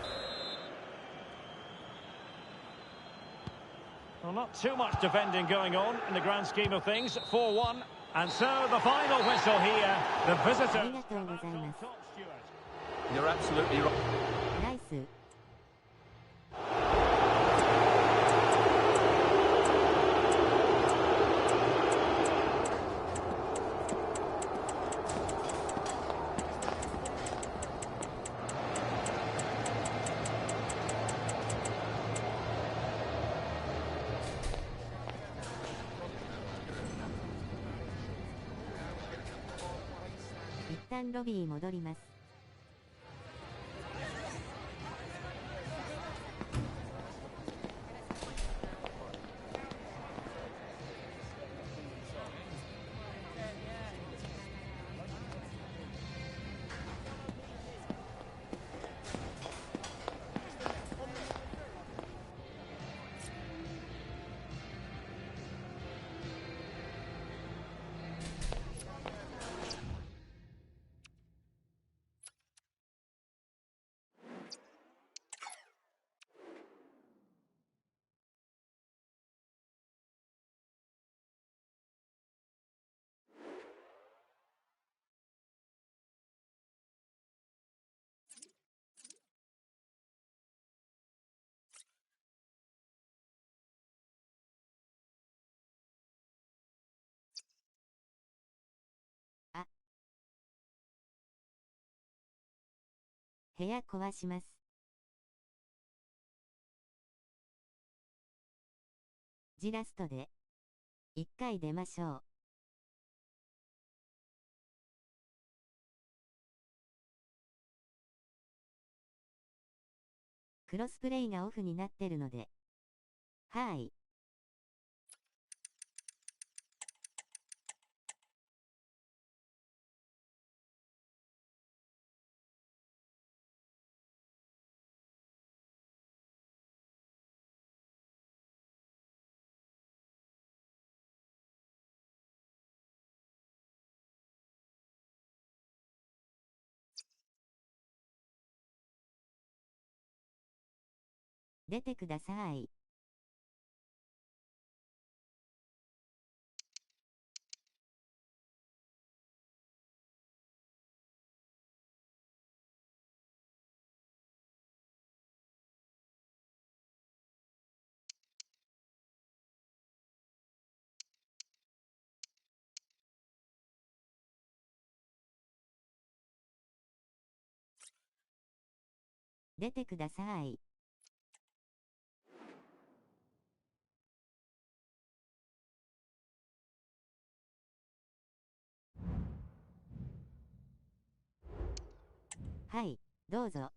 Well, not too much defending going on in the grand scheme of things. 4-1. And so the final whistle here. The visitors. You're absolutely right. Nice. 一旦ロビー戻ります。あ、部屋壊します。ジラストで一回出ましょう。クロスプレイがオフになってるので。はい。出てください。出てください。はい、どうぞ。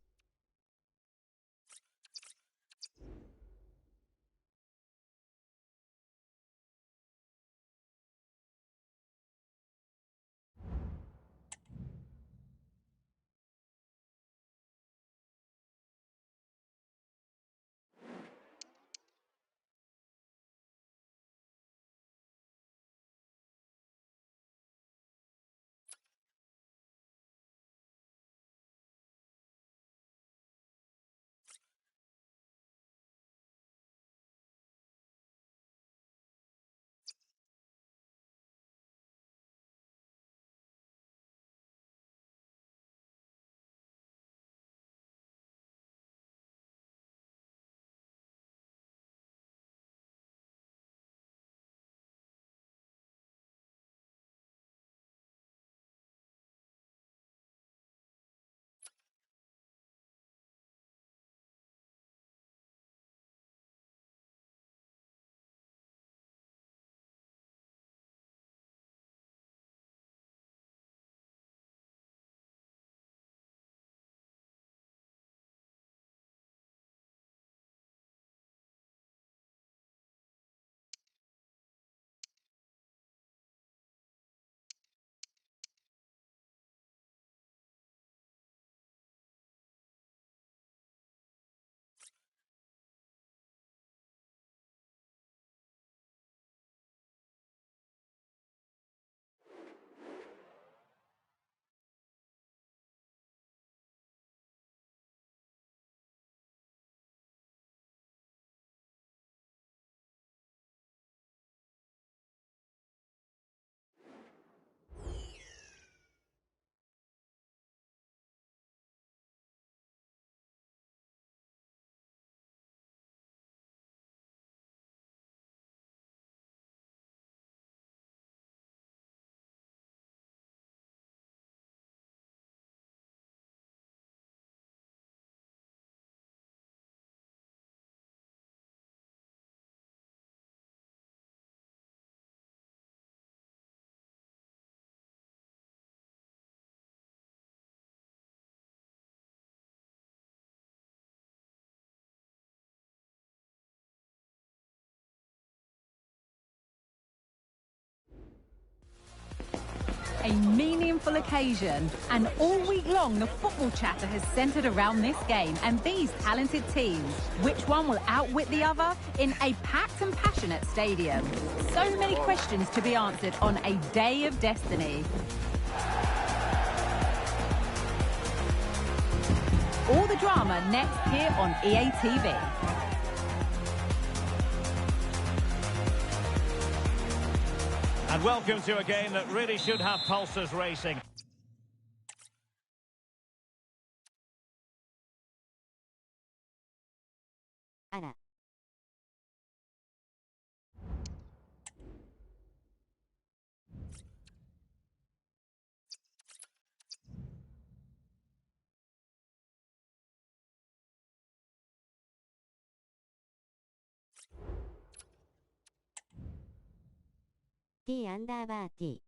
A meaningful occasion, and all week long the football chatter has centred around this game and these talented teams. Which one will outwit the other in a packed and passionate stadium? So many questions to be answered on a day of destiny. All the drama next here on EA TV. And welcome to a game that really should have pulses racing. Ara. T アンダーバー T。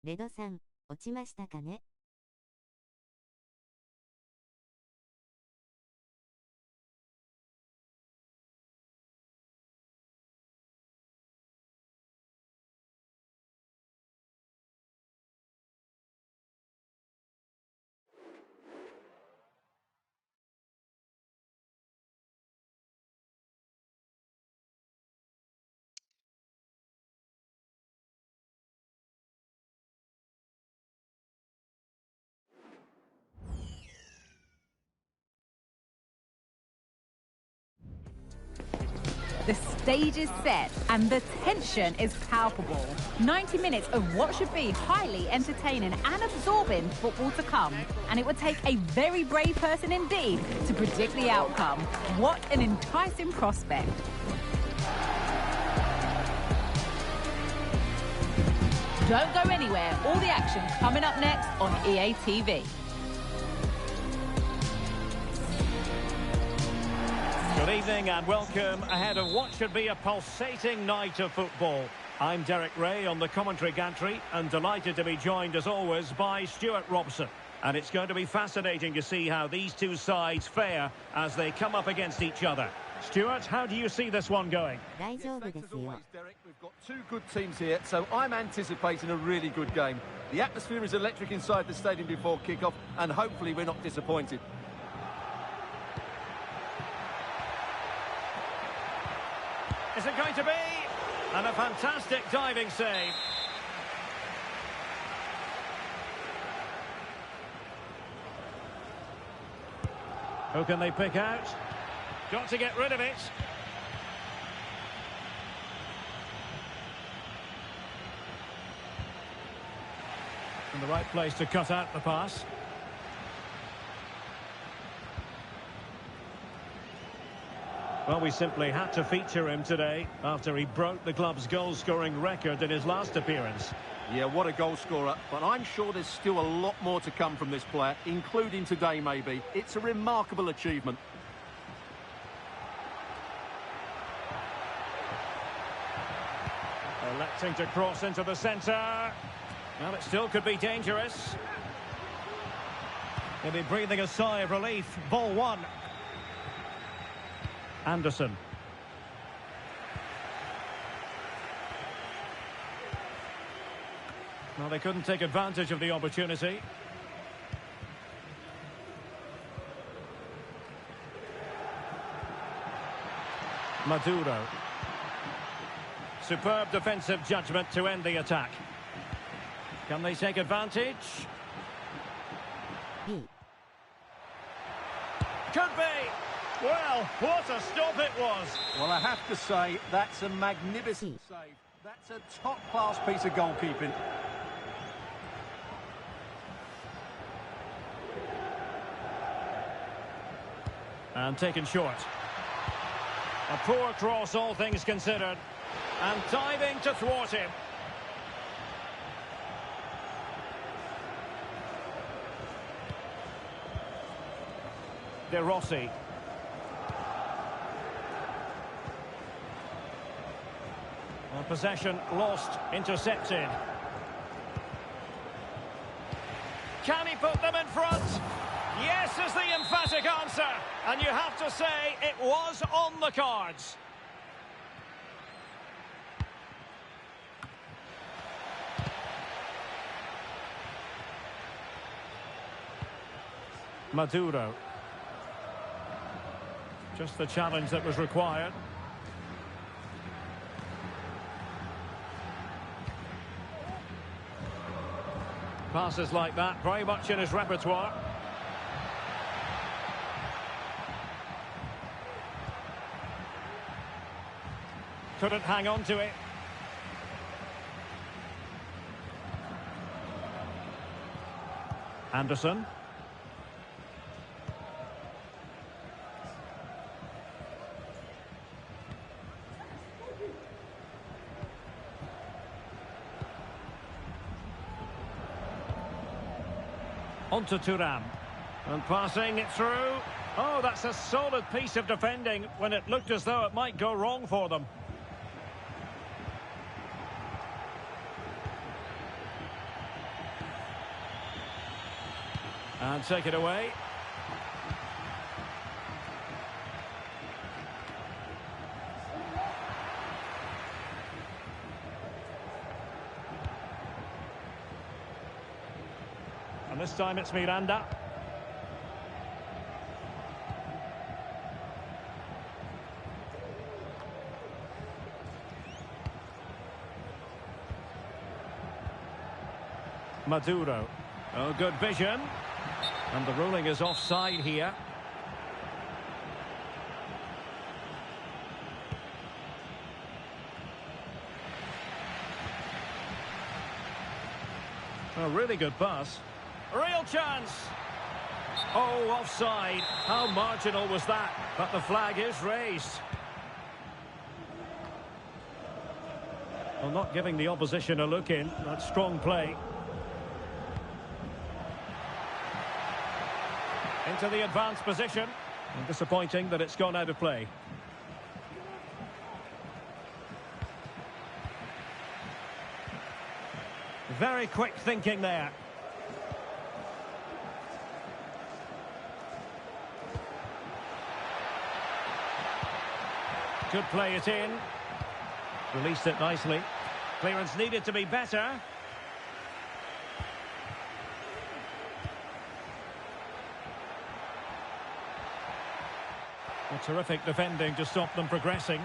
レドさん、落ちましたかね。The stage is set and the tension is palpable. 90 minutes of what should be highly entertaining and absorbing football to come. And it would take a very brave person indeed to predict the outcome. What an enticing prospect. Don't go anywhere. All the action coming up next on EA TV. Good evening and welcome ahead of what should be a pulsating night of football. I'm Derek Ray on the commentary gantry and delighted to be joined as always by Stuart Robson. And it's going to be fascinating to see how these two sides fare as they come up against each other. Stuart, how do you see this one going? Yes, thanks as always, Derek. We've got two good teams here, so I'm anticipating a really good game. The atmosphere is electric inside the stadium before kick-off, and hopefully we're not disappointed. Is it going to be? And a fantastic diving save. Who can they pick out? Got to get rid of it. In the right place to cut out the pass. Well, we simply had to feature him today after he broke the club's goal-scoring record in his last appearance. Yeah, what a goal scorer, but I'm sure there's still a lot more to come from this player, including today maybe. It's a remarkable achievement. Electing to cross into the centre. Well, it still could be dangerous. He'll be breathing a sigh of relief. Ball one. Anderson. Well, they couldn't take advantage of the opportunity. Maduro. Superb defensive judgment to end the attack. Can they take advantage? Could be. Well, what a stop it was. Well, I have to say, that's a magnificent save. That's a top-class piece of goalkeeping. And taken short. A poor cross, all things considered. And diving to thwart him. De Rossi. Well, possession lost, intercepted. Can he put them in front? Yes is the emphatic answer. And you have to say it was on the cards. Maduro. Just the challenge that was required. Passes like that, very much in his repertoire. Couldn't hang on to it. Anderson. On to Thuram. And passing it through. Oh, that's a solid piece of defending when it looked as though it might go wrong for them. And take it away. And this time it's Miranda. Maduro. Oh, good vision. And the ruling is offside here. A really good pass. Real chance. Oh, offside. How marginal was that? But the flag is raised. Well, not giving the opposition a look in. That's strong play. Into the advanced position. And disappointing that it's gone out of play. Very quick thinking there. Could play it in. Released it nicely. Clearance needed to be better. A terrific defending to stop them progressing.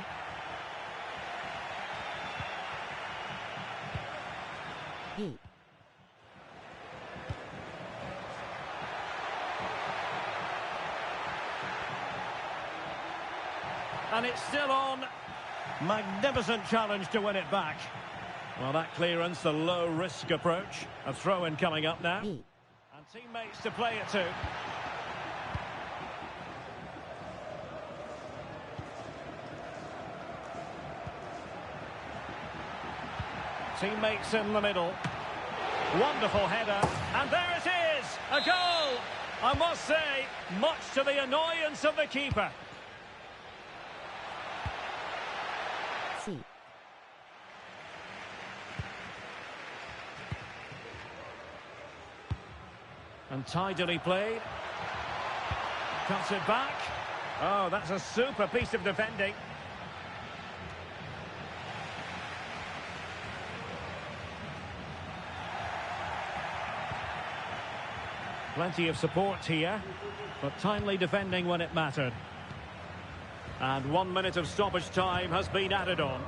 And it's still on. Magnificent challenge to win it back. Well, that clearance, the low-risk approach. A throw-in coming up now. And teammates to play it to. Teammates in the middle. Wonderful header. And there it is! A goal! I must say, much to the annoyance of the keeper. And tidily played. Cuts it back. Oh, that's a super piece of defending. Plenty of support here, but timely defending when it mattered. And 1 minute of stoppage time has been added on.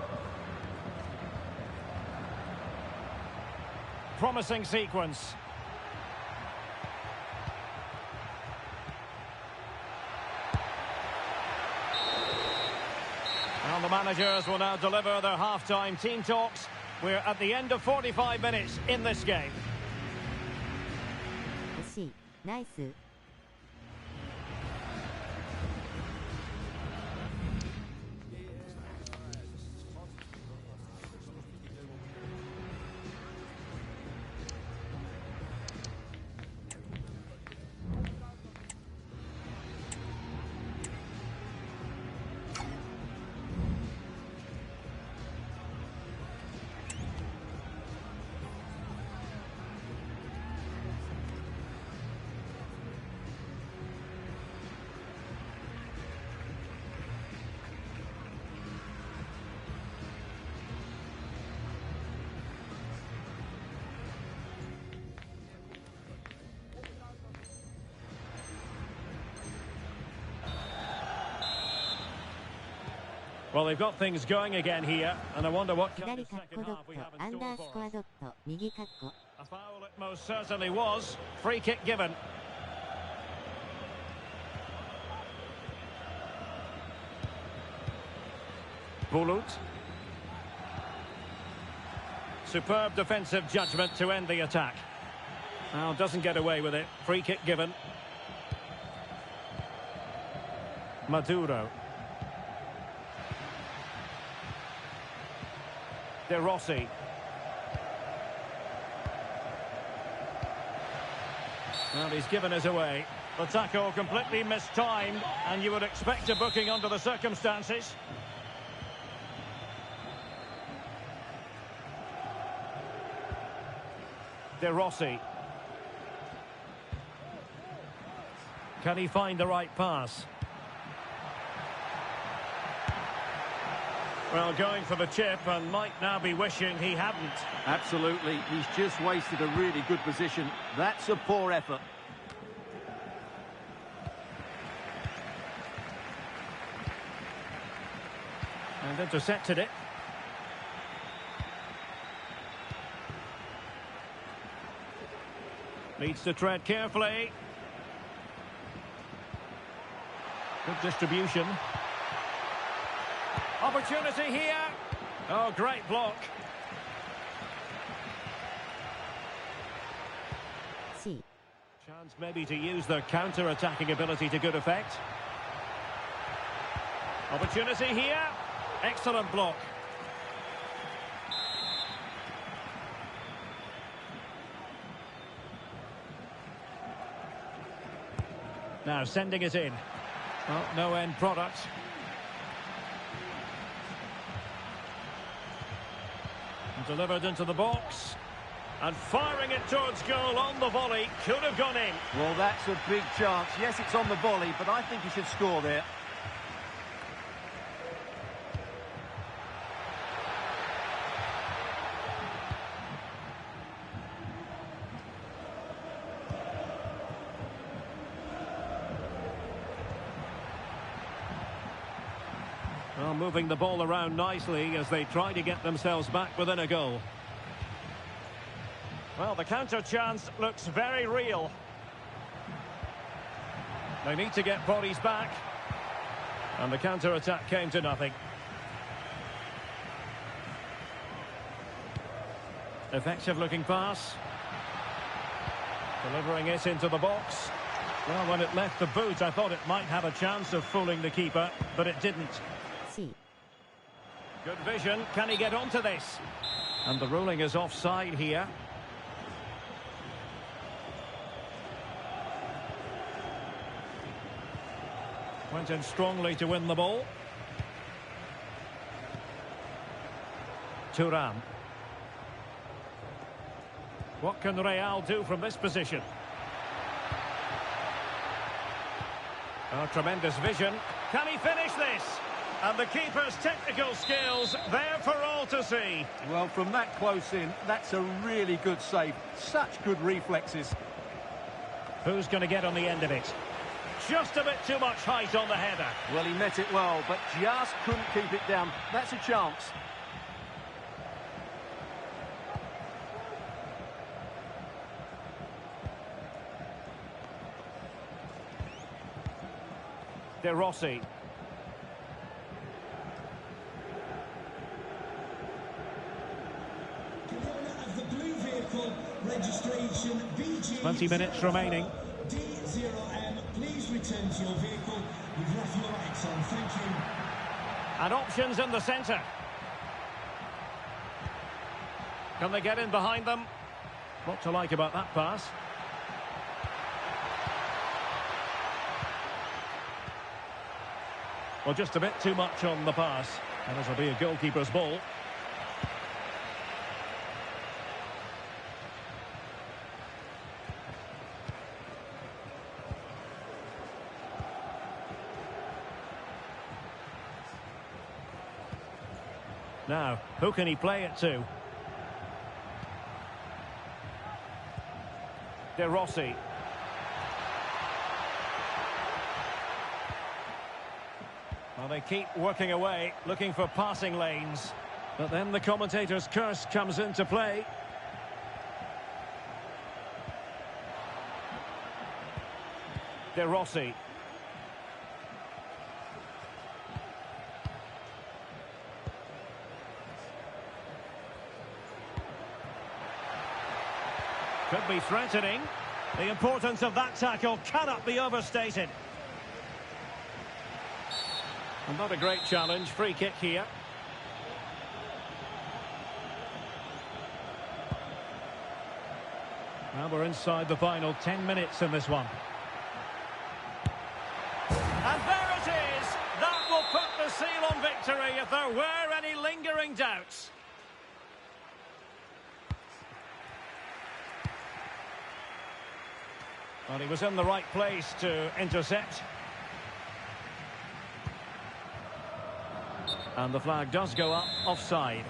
Promising sequence. And the managers will now deliver their half-time team talks. We're at the end of 45 minutes in this game. Nice. Well, they've got things going again here, and I wonder what kind 左 of カッ second コドッ half we ト have ア in ンダー store スコ for ア us. ドット右カッコ A foul it most certainly was. Free kick given. Bulut. Superb defensive judgment to end the attack. Now doesn't get away with it. Free kick given. Maduro. De Rossi. Well, he's given us away. The tackle completely mistimed, and you would expect a booking under the circumstances. De Rossi. Can he find the right pass? Well, going for the chip and might now be wishing he hadn't. Absolutely. He's just wasted a really good position. That's a poor effort. And intercepted it. Needs to tread carefully. Good distribution. Opportunity here. Oh, great block. Chance maybe to use their counter-attacking ability to good effect. Opportunity here. Excellent block. Now sending it in. Well, no end product. And delivered into the box. And firing it towards goal on the volley. Could have gone in. Well, that's a big chance. Yes, it's on the volley, but I think he should score there. Well, moving the ball around nicely as they try to get themselves back within a goal. Well, the counter chance looks very real. They need to get bodies back. And the counter attack came to nothing. Effective looking pass. Delivering it into the box. Well, when it left the boot, I thought it might have a chance of fooling the keeper, but it didn't. Good vision. Can he get onto this? And the ruling is offside here. Went in strongly to win the ball. Thuram. What can Real do from this position? Oh, tremendous vision. Can he finish this? And the keeper's technical skills there for all to see. Well, from that close in, that's a really good save. Such good reflexes. Who's going to get on the end of it? Just a bit too much height on the header. Well, he met it well, but just couldn't keep it down. That's a chance. De Rossi. Of the blue vehicle, registration BG 20 minutes remaining. D0M, please return to your vehicle. You've left your lights on, thank you. And options in the centre. Can they get in behind them? What to like about that pass? Well, just a bit too much on the pass. And it'll be a goalkeeper's ball. Now, who can he play it to? De Rossi. Well, they keep working away, looking for passing lanes. But then the commentator's curse comes into play. De Rossi. Could be threatening. The importance of that tackle cannot be overstated. And not a great challenge. Free kick here. Now we're inside the final 10 minutes in this one. And there it is! That will put the seal on victory if there were any lingering doubts. Well, he was in the right place to intercept. And the flag does go up, offside.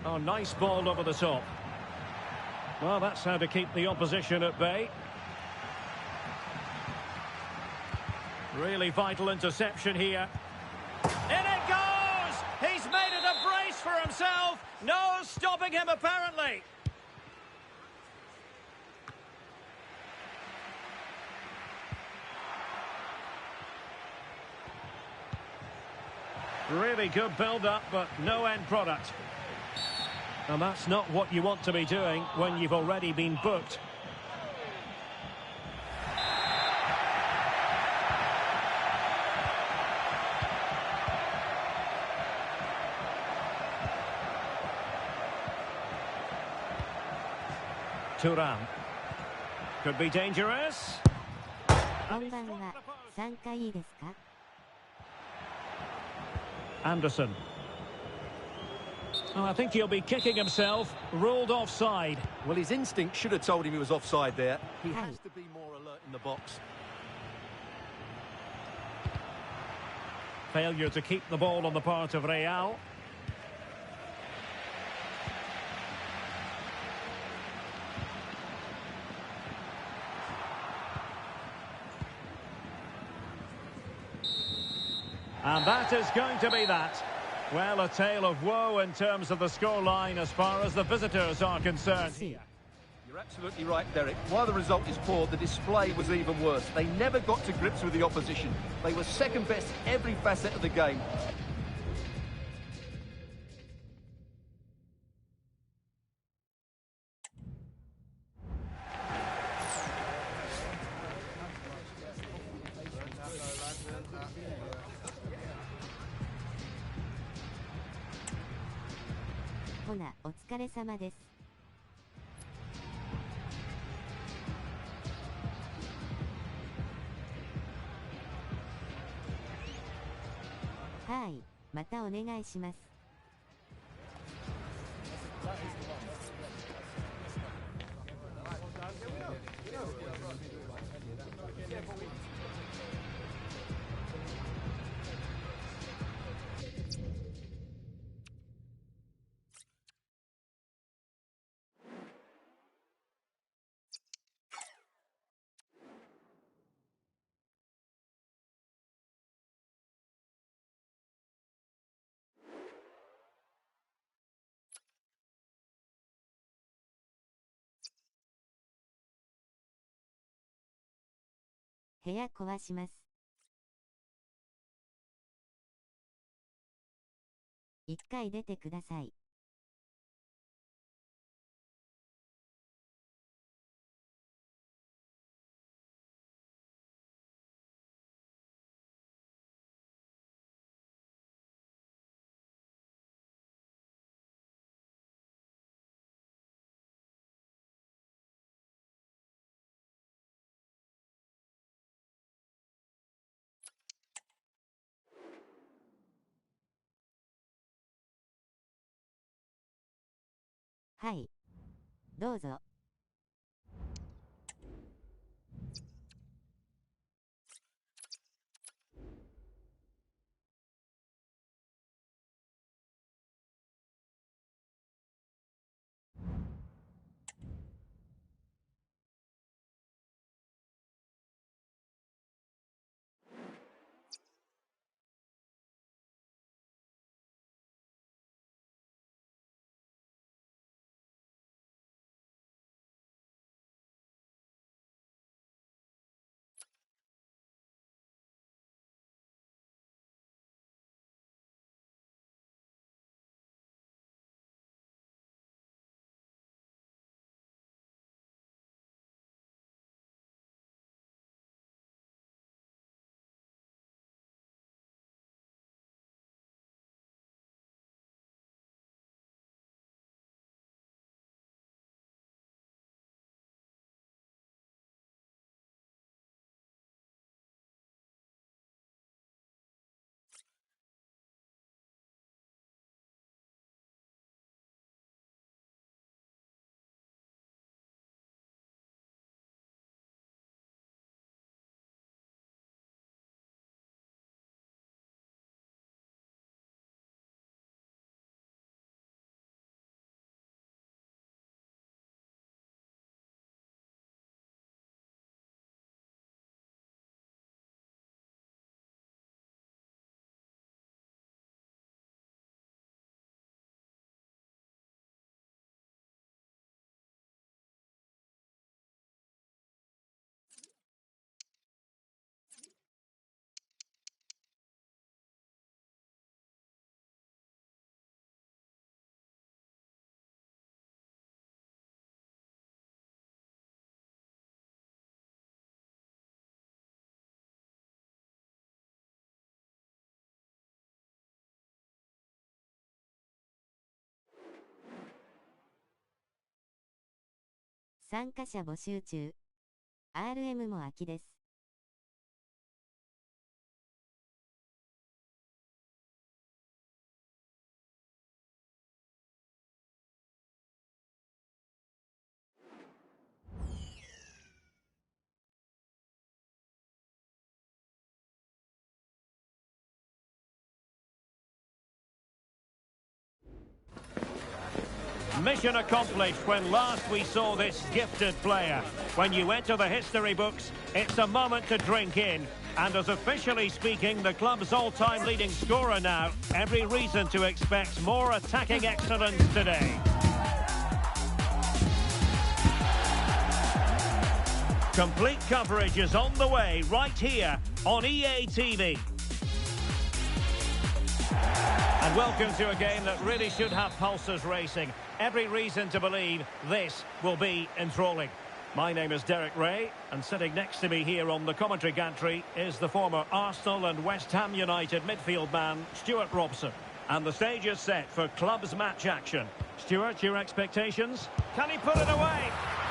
Oh, nice ball over the top. Well, that's how to keep the opposition at bay. Really vital interception here. In it goes! He's made it a brace for himself. No stopping him, apparently. Really good build-up, but no end product. And that's not what you want to be doing when you've already been booked. Turan. Could be dangerous. こんばんは。参加いいですか? Anderson. Oh, I think he'll be kicking himself. Ruled offside. Well, his instinct should have told him he was offside there. He has to be more alert in the box. Failure to keep the ball on the part of Real. And that is going to be that. Well, a tale of woe in terms of the scoreline as far as the visitors are concerned. You're absolutely right, Derek. While the result is poor, the display was even worse. They never got to grips with the opposition. They were second best in every facet of the game.ほな、お疲れ様です。はい、またお願いします。部屋壊します。一回出てください。はい。どうぞ。参加者募集中。RM も空きです。Mission accomplished when last we saw this gifted player. When you enter the history books, it's a moment to drink in. And as officially speaking, the club's all-time leading scorer now, every reason to expect more attacking excellence today. Complete coverage is on the way right here on EA TV. And welcome to a game that really should have pulses racing. Every reason to believe this will be enthralling. My name is Derek Ray, and sitting next to me here on the commentary gantry is the former Arsenal and West Ham United midfield man, Stuart Robson. And the stage is set for clubs match action. Stuart, your expectations? Can he put it away?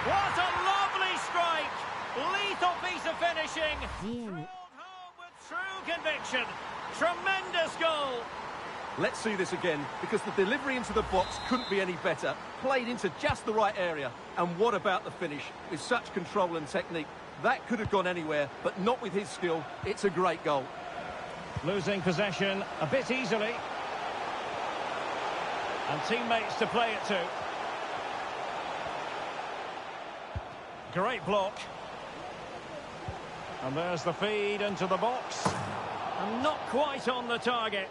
What a lovely strike! Lethal piece of finishing! GM Home with true conviction. Tremendous goal! Let's see this again, because the delivery into the box couldn't be any better. Played into just the right area. And what about the finish? With such control and technique, that could have gone anywhere, but not with his skill. It's a great goal. Losing possession a bit easily. And teammates to play it to. Great block. And there's the feed into the box. And not quite on the target.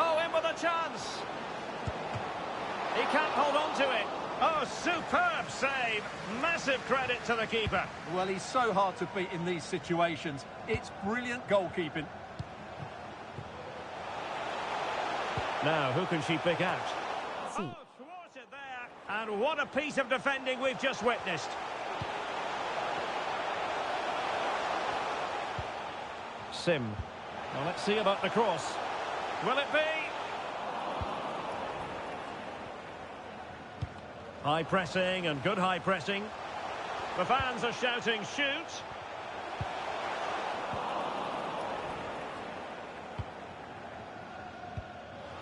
Oh, in with a chance. He can't hold on to it. Oh, superb save. Massive credit to the keeper. Well, he's so hard to beat in these situations. It's brilliant goalkeeping. Now, who can she pick out? C. Oh, thwarted there. And what a piece of defending we've just witnessed. Sim. Well, let's see about the cross. Will it be? High pressing and good high pressing. The fans are shouting, shoot.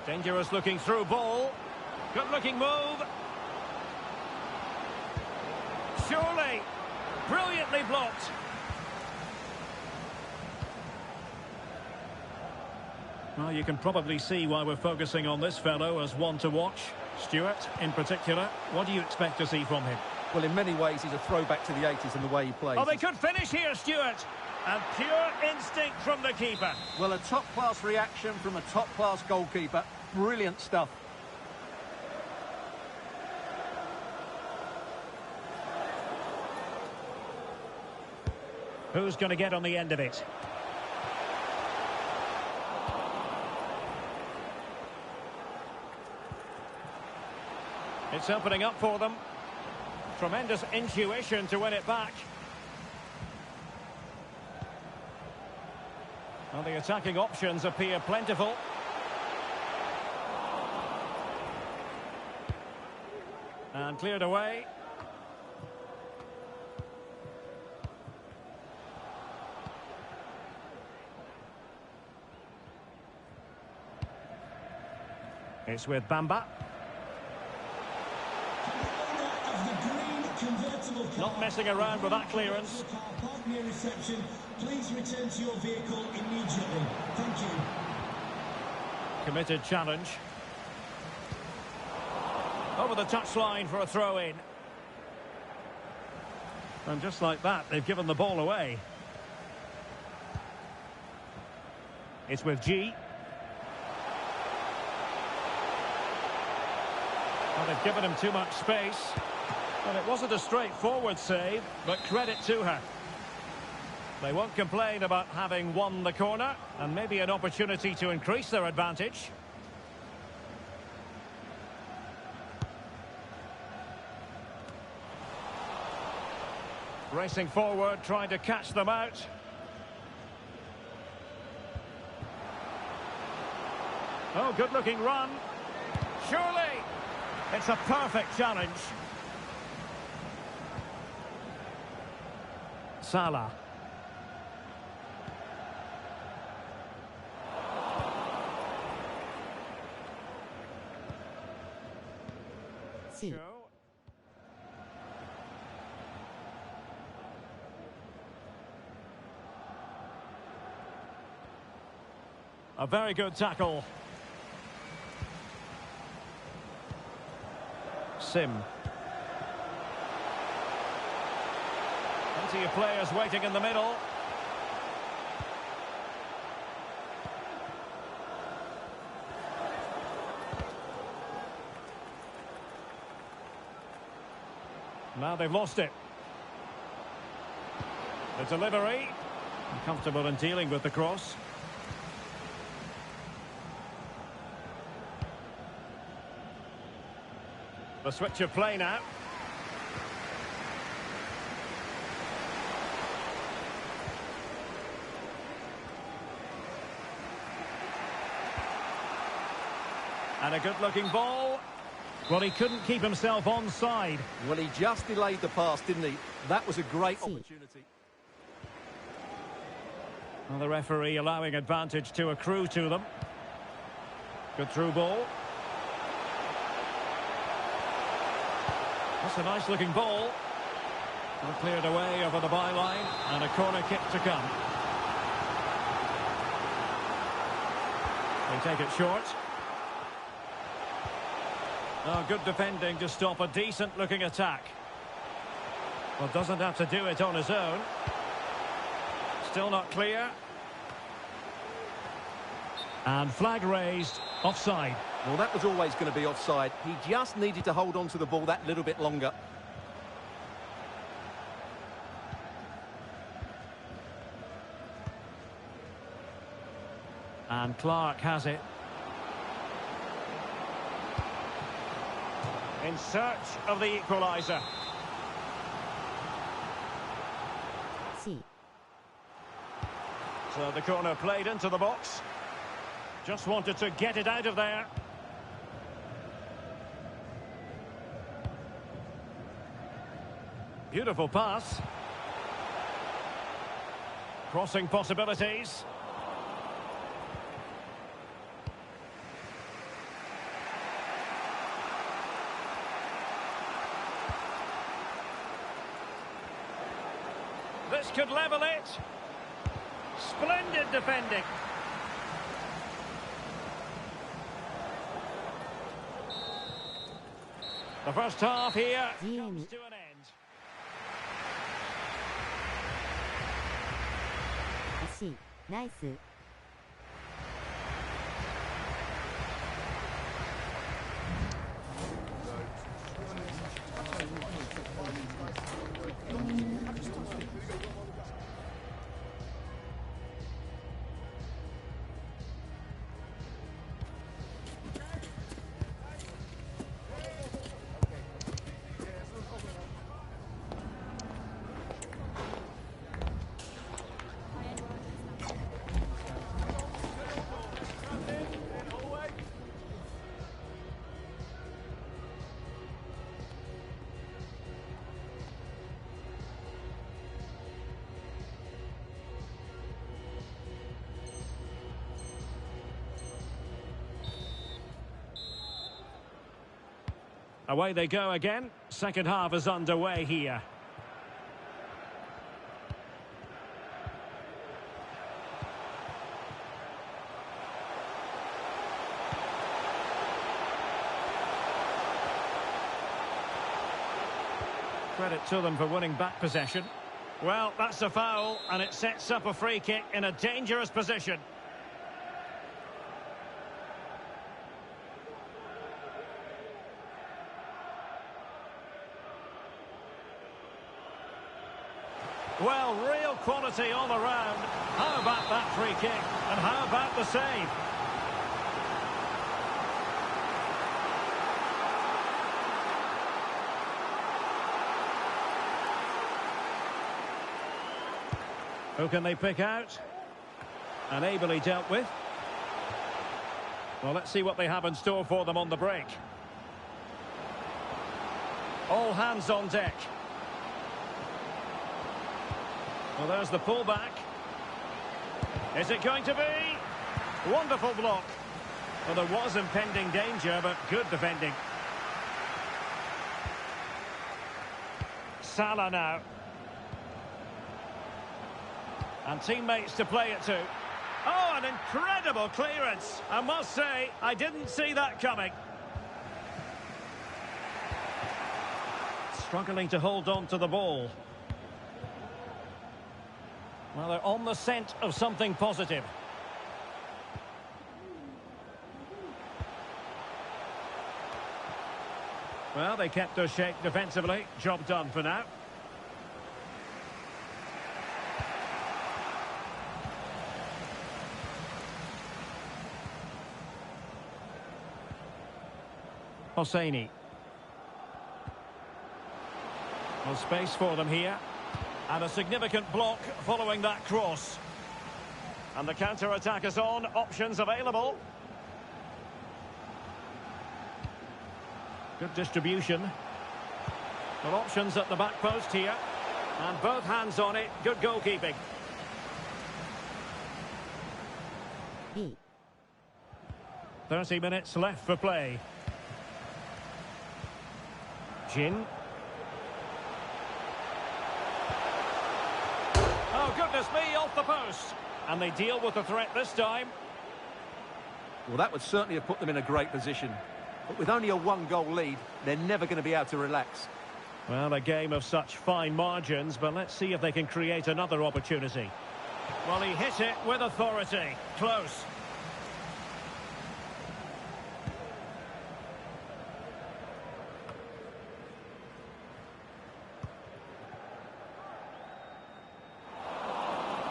Dangerous looking through ball. Good looking move. Surely. Brilliantly blocked. Well, you can probably see why we're focusing on this fellow as one to watch. Stuart, in particular, what do you expect to see from him? Well, in many ways, he's a throwback to the 80s in the way he plays. Oh, they could finish here, Stuart. And pure instinct from the keeper. Well, a top-class reaction from a top-class goalkeeper. Brilliant stuff. Who's going to get on the end of it? It's opening up for them. Tremendous intuition to win it back. Well, the attacking options appear plentiful. And cleared away. It's with Bamba. Not messing around with that clearance. Reception. Please return to your vehicle immediately. Thank you. Committed challenge. Over the touchline for a throw-in. And just like that, they've given the ball away. It's with G. Well, they've given him too much space. Well, it wasn't a straightforward save, but credit to her. They won't complain about having won the corner, and maybe an opportunity to increase their advantage. Racing forward, trying to catch them out. Oh, good-looking run. Surely, it's a perfect challenge. Salah. C. A very good tackle. Sim. Plenty of players waiting in the middle. Now they've lost it. The delivery. Comfortable in dealing with the cross. The switch of play now. And a good-looking ball. Well, he couldn't keep himself onside. Well, he just delayed the pass, didn't he? That was a great opportunity. Well, the referee allowing advantage to accrue to them. Good through ball. That's a nice-looking ball. Well, cleared away over the byline, and a corner kick to come. They take it short. Oh, good defending to stop a decent-looking attack. Well, doesn't have to do it on his own. Still not clear. And flag raised, offside. Well, that was always going to be offside. He just needed to hold on to the ball that little bit longer. And Clark has it. In search of the equaliser. C. So the corner played into the box. Just wanted to get it out of there. Beautiful pass. Crossing possibilities. This could level it. Splendid defending. The first half here comes to an end. C. Nice. Away they go again. Second half is underway here. Credit to them for winning back possession. Well, that's a foul, and it sets up a free kick in a dangerous position. Well, real quality all around. How about that free kick? And how about the save? Who can they pick out? And ably dealt with. Well, let's see what they have in store for them on the break. All hands on deck. Well, there's the pullback. Is it going to be? Wonderful block. Well, there was impending danger, but good defending. Salah now. And teammates to play it to. Oh, an incredible clearance. I must say, I didn't see that coming. Struggling to hold on to the ball. Well, they're on the scent of something positive. Well, they kept their shape defensively. Job done for now. Hosseini. Well, space for them here. And a significant block following that cross. And the counter-attack is on. Options available. Good distribution. Well, options at the back post here. And both hands on it. Good goalkeeping. B. 30 minutes left for play. Jin. Oh, goodness me, off the post. And they deal with the threat this time. Well, that would certainly have put them in a great position. But with only a one-goal lead, they're never going to be able to relax. Well, a game of such fine margins, but let's see if they can create another opportunity. Well, he hit it with authority. Close.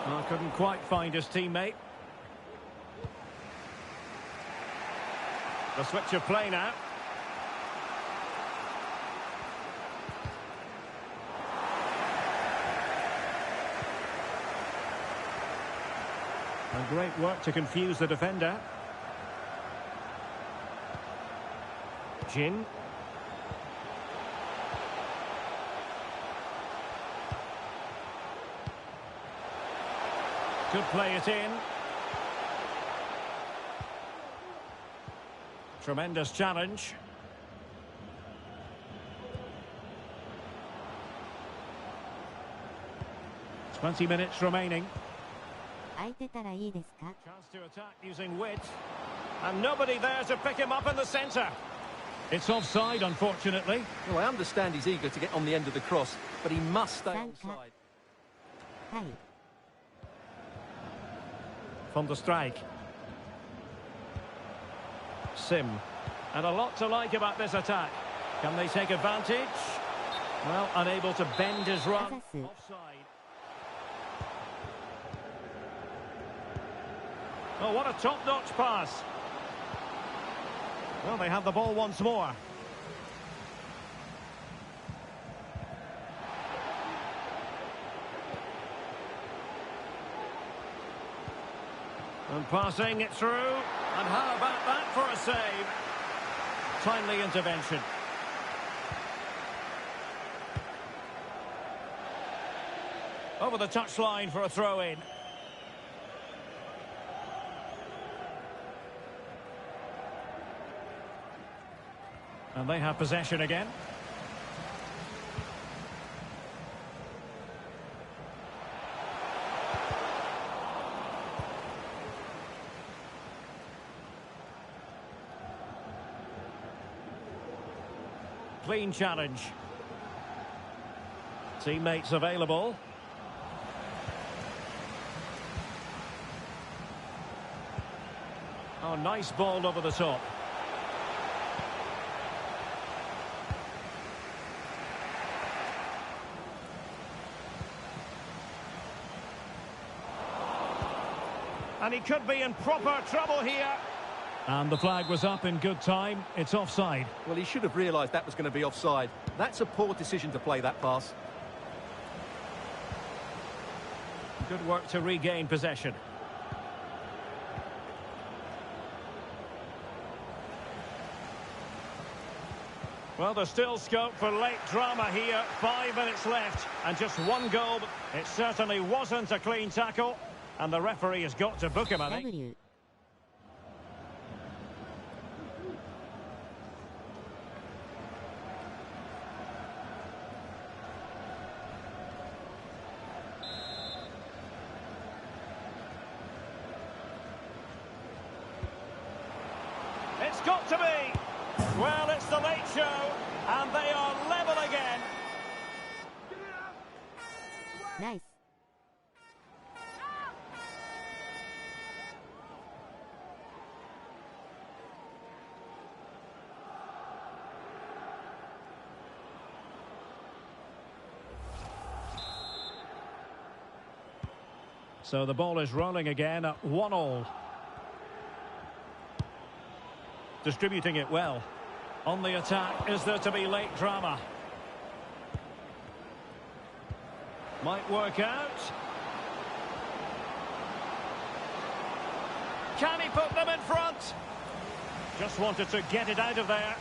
Well, couldn't quite find his teammate. The switch of play now. And great work to confuse the defender. Jin. Could play it in. Tremendous challenge. "20 minutes remaining. 空いてたらいいですか? Chance to attack using wit. And nobody there to pick him up in the centre. It's offside, unfortunately. Well, I understand he's eager to get on the end of the cross, but he must stay onside. はい。 From the strike. Sim. And a lot to like about this attack. Can they take advantage? Well, unable to bend his run. Offside. Oh, what a top-notch pass. Well, they have the ball once more. And passing it through. And how about that for a save? Timely intervention. Over the touchline for a throw-in. And they have possession again. Clean challenge. Teammates available. Oh, nice ball over the top. And he could be in proper trouble here. And the flag was up in good time. It's offside. Well, he should have realised that was going to be offside. That's a poor decision to play that pass. Good work to regain possession. Well, there's still scope for late drama here. 5 minutes left and just one goal. It certainly wasn't a clean tackle. And the referee has got to book him, I think. W. It's got to be. Well, it's the late show, and they are level again. Nice. So the ball is rolling again at 1-1. Distributing it well. On the attack, is there to be late drama? Might work out. Can he put them in front? Just wanted to get it out of there.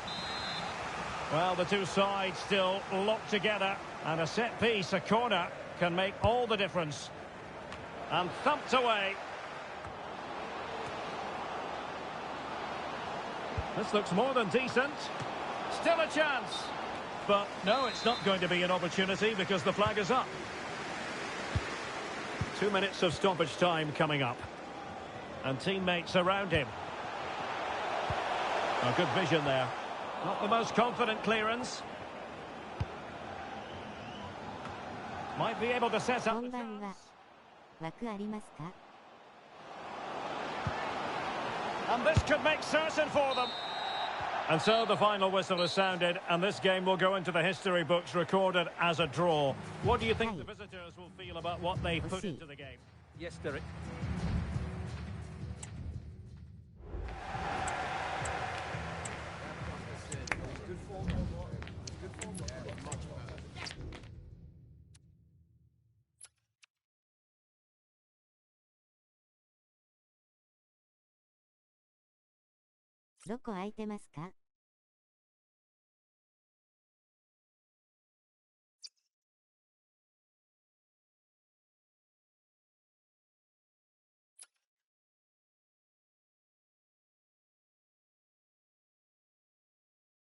Well, the two sides still locked together. And a set piece, a corner, can make all the difference. And thumped away. This looks more than decent. Still a chance. But no, it's not going to be an opportunity because the flag is up. 2 minutes of stoppage time coming up. And teammates around him. A good vision there. Not the most confident clearance. Might be able to set up the chance. 枠ありますか? And this could make certain for them. And so the final whistle has sounded, and this game will go into the history books recorded as a draw. What do you think the visitors will feel about what they put into the game? Yes, Derek. .どこ空いてますか?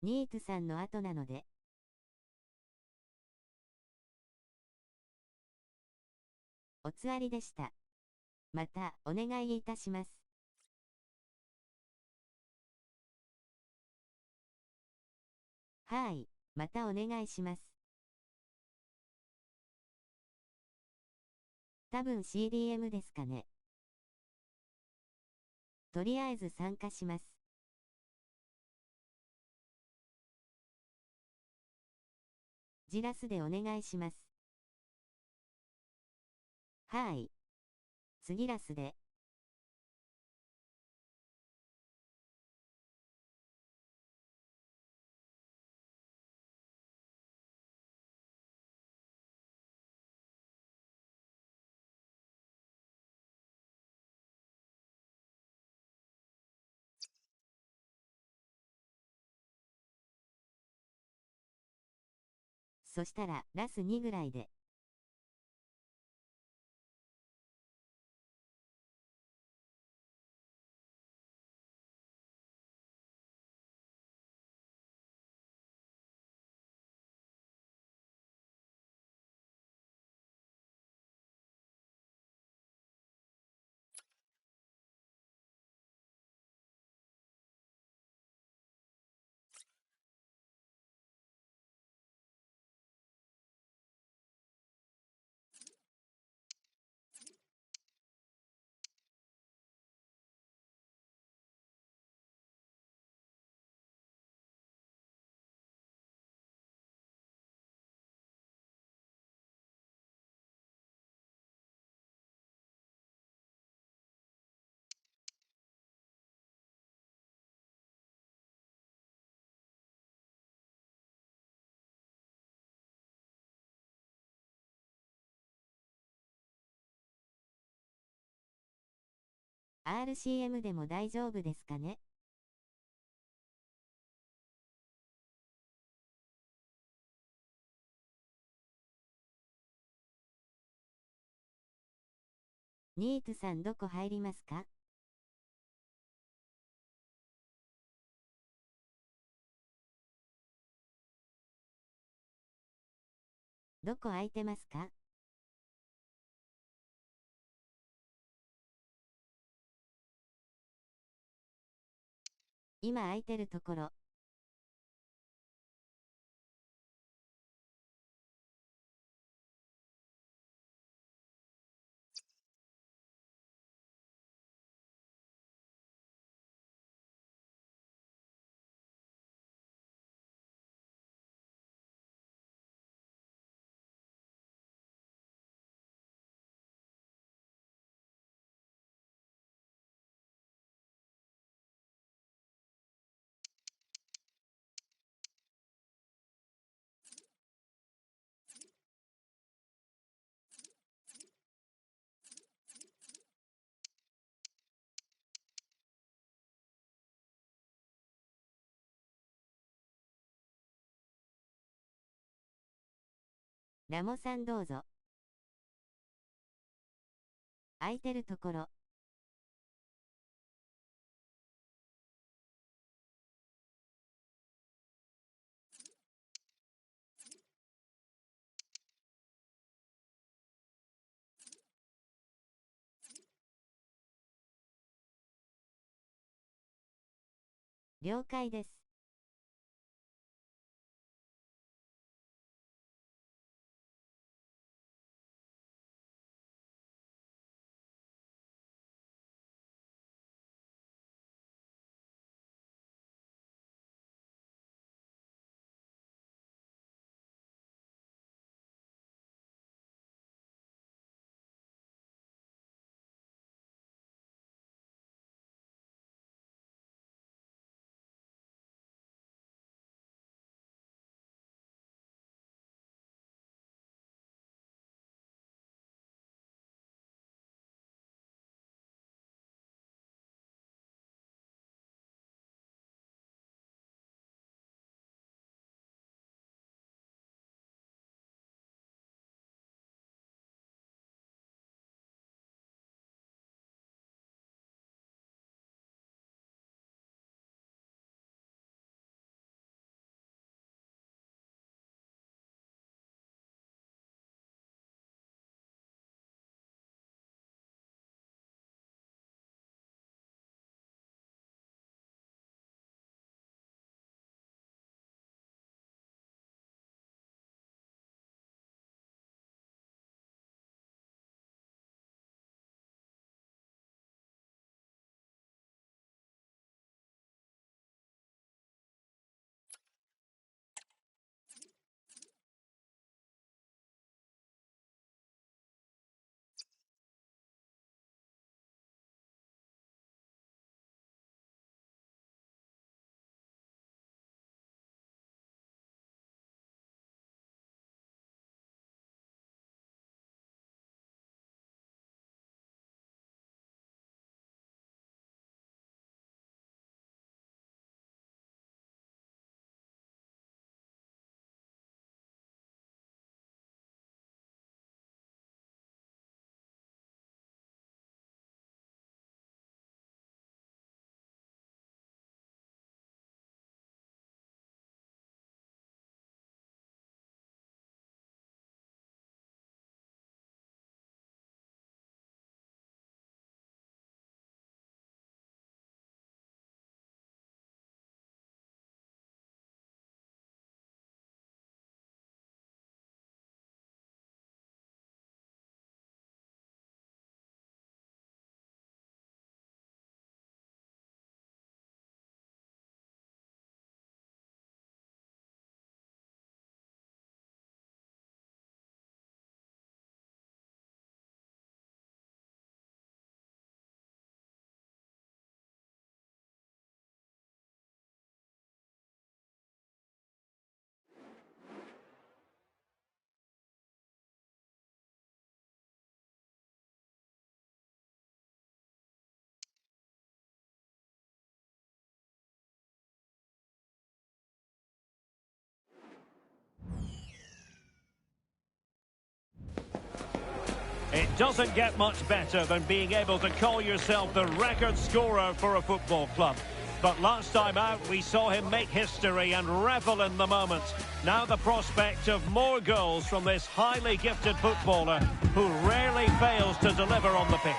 ニートさんの後なので。おつわりでした。またお願いいたします。はい、またお願いします。多分 CDM ですかね。とりあえず参加します。ジラスでお願いします。はい。次ラスで。そしたら、ラス2ぐらいで。RCM でも大丈夫ですかね。ニートさんどこ入りますか？どこ空いてますか？今空いてるところ。ラモさんどうぞ。空いてるところ。了解です。doesn't get much better than being able to call yourself the record scorer for a football club. But last time out, we saw him make history and revel in the moment. Now the prospect of more goals from this highly gifted footballer who rarely fails to deliver on the pitch.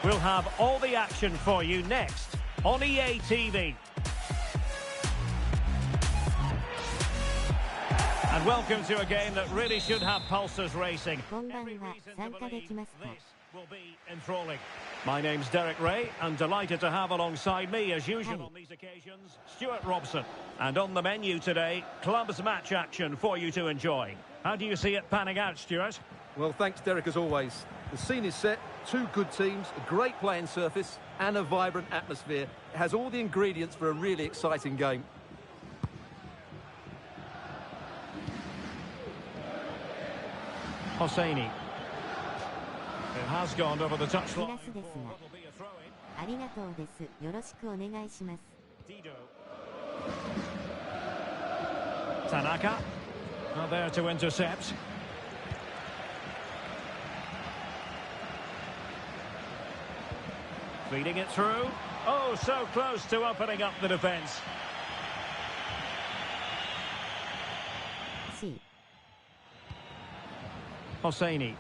We'll have all the action for you next on EA TV. And welcome to a game that really should have pulses racing. Every reason to believe this will be enthralling. My name's Derek Ray, and delighted to have alongside me, as usual on these occasions, Stuart Robson. And on the menu today, clubs match action for you to enjoy. How do you see it panning out, Stuart? Well, thanks, Derek, as always. The scene is set, two good teams, a great playing surface, and a vibrant atmosphere. It has all the ingredients for a really exciting game. Hosseini. It has gone over the touchline. Tanaka. Now there to intercept. Feeding it through. Oh, so close to opening up the defence. Hosseini.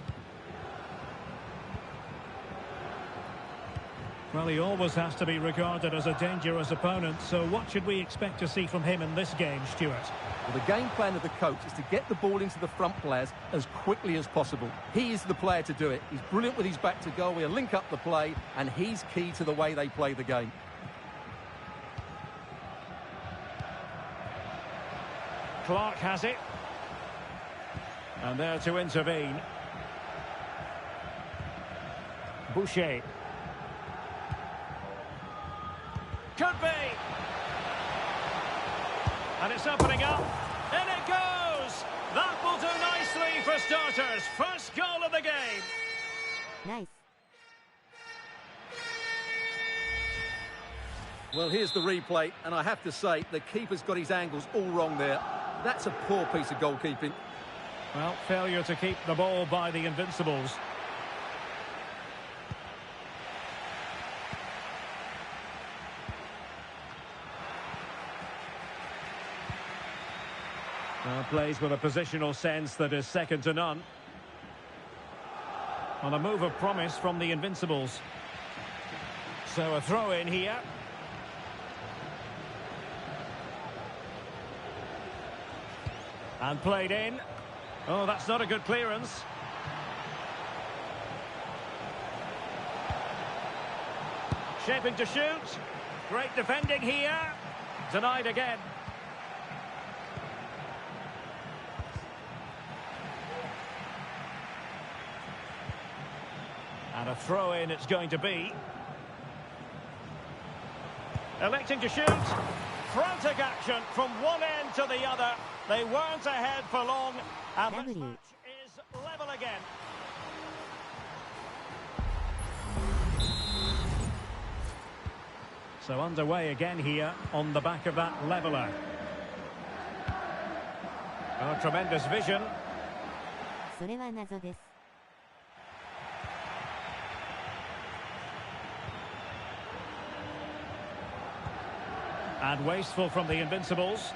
Well, he always has to be regarded as a dangerous opponent, so what should we expect to see from him in this game, Stuart? Well, the game plan of the coach is to get the ball into the front players as quickly as possible. He is the player to do it. He's brilliant with his back to goal. He'll link up the play, and he's key to the way they play the game. Clark has it. And there to intervene. Boucher. Could be. And it's opening up. In it goes. That will do nicely for starters. First goal of the game. Nice. Well, here's the replay, and I have to say, the keeper's got his angles all wrong there. That's a poor piece of goalkeeping. Well, failure to keep the ball by the Invincibles. Plays with a positional sense that is second to none. On a move of promise from the Invincibles. So a throw in here. And played in. Oh, that's not a good clearance. Shaping to shoot. Great defending here. Denied again. And a throw-in it's going to be. Electing to shoot. Frantic action from one end to the other. They weren't ahead for long. And this match is level again. So underway again here on the back of that leveller. Oh, tremendous vision. And wasteful from the Invincibles.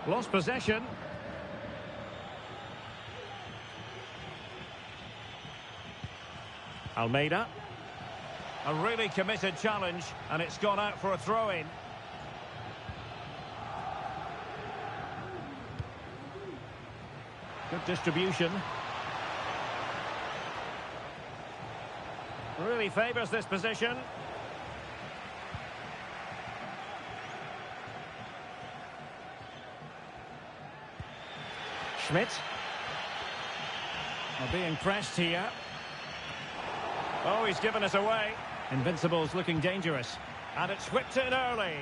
Lost possession. Almeida. A really committed challenge, and it's gone out for a throw-in. Good distribution. Really favours this position. Schmidt. Are being pressed here. Oh, he's given us away. Invincibles looking dangerous. And it's whipped in early.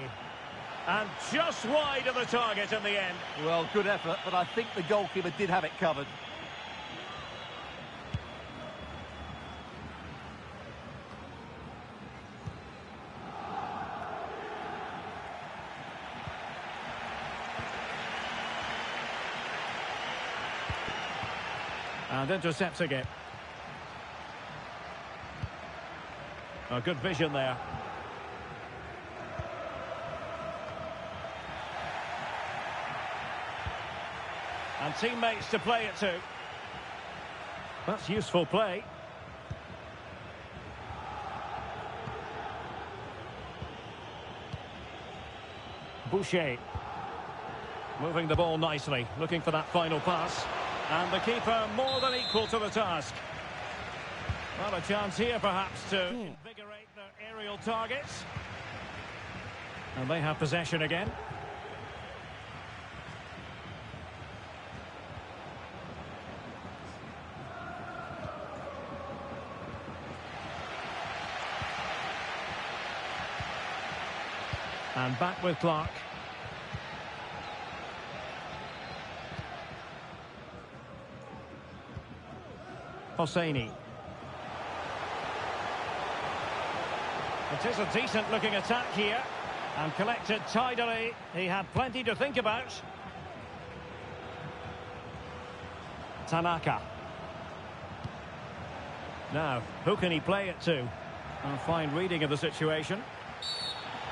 And just wide of the target in the end. Well, good effort, but I think the goalkeeper did have it covered. And intercepting it. A good vision there. And teammates to play it to. That's useful play. Boucher. Moving the ball nicely, looking for that final pass. And the keeper more than equal to the task. Well, a chance here perhaps to invigorate their aerial targets. And they have possession again. And back with Clark. Hosseini. It is a decent looking attack here. And collected tidily. He had plenty to think about. Tanaka. Now, who can he play it to? A fine reading of the situation.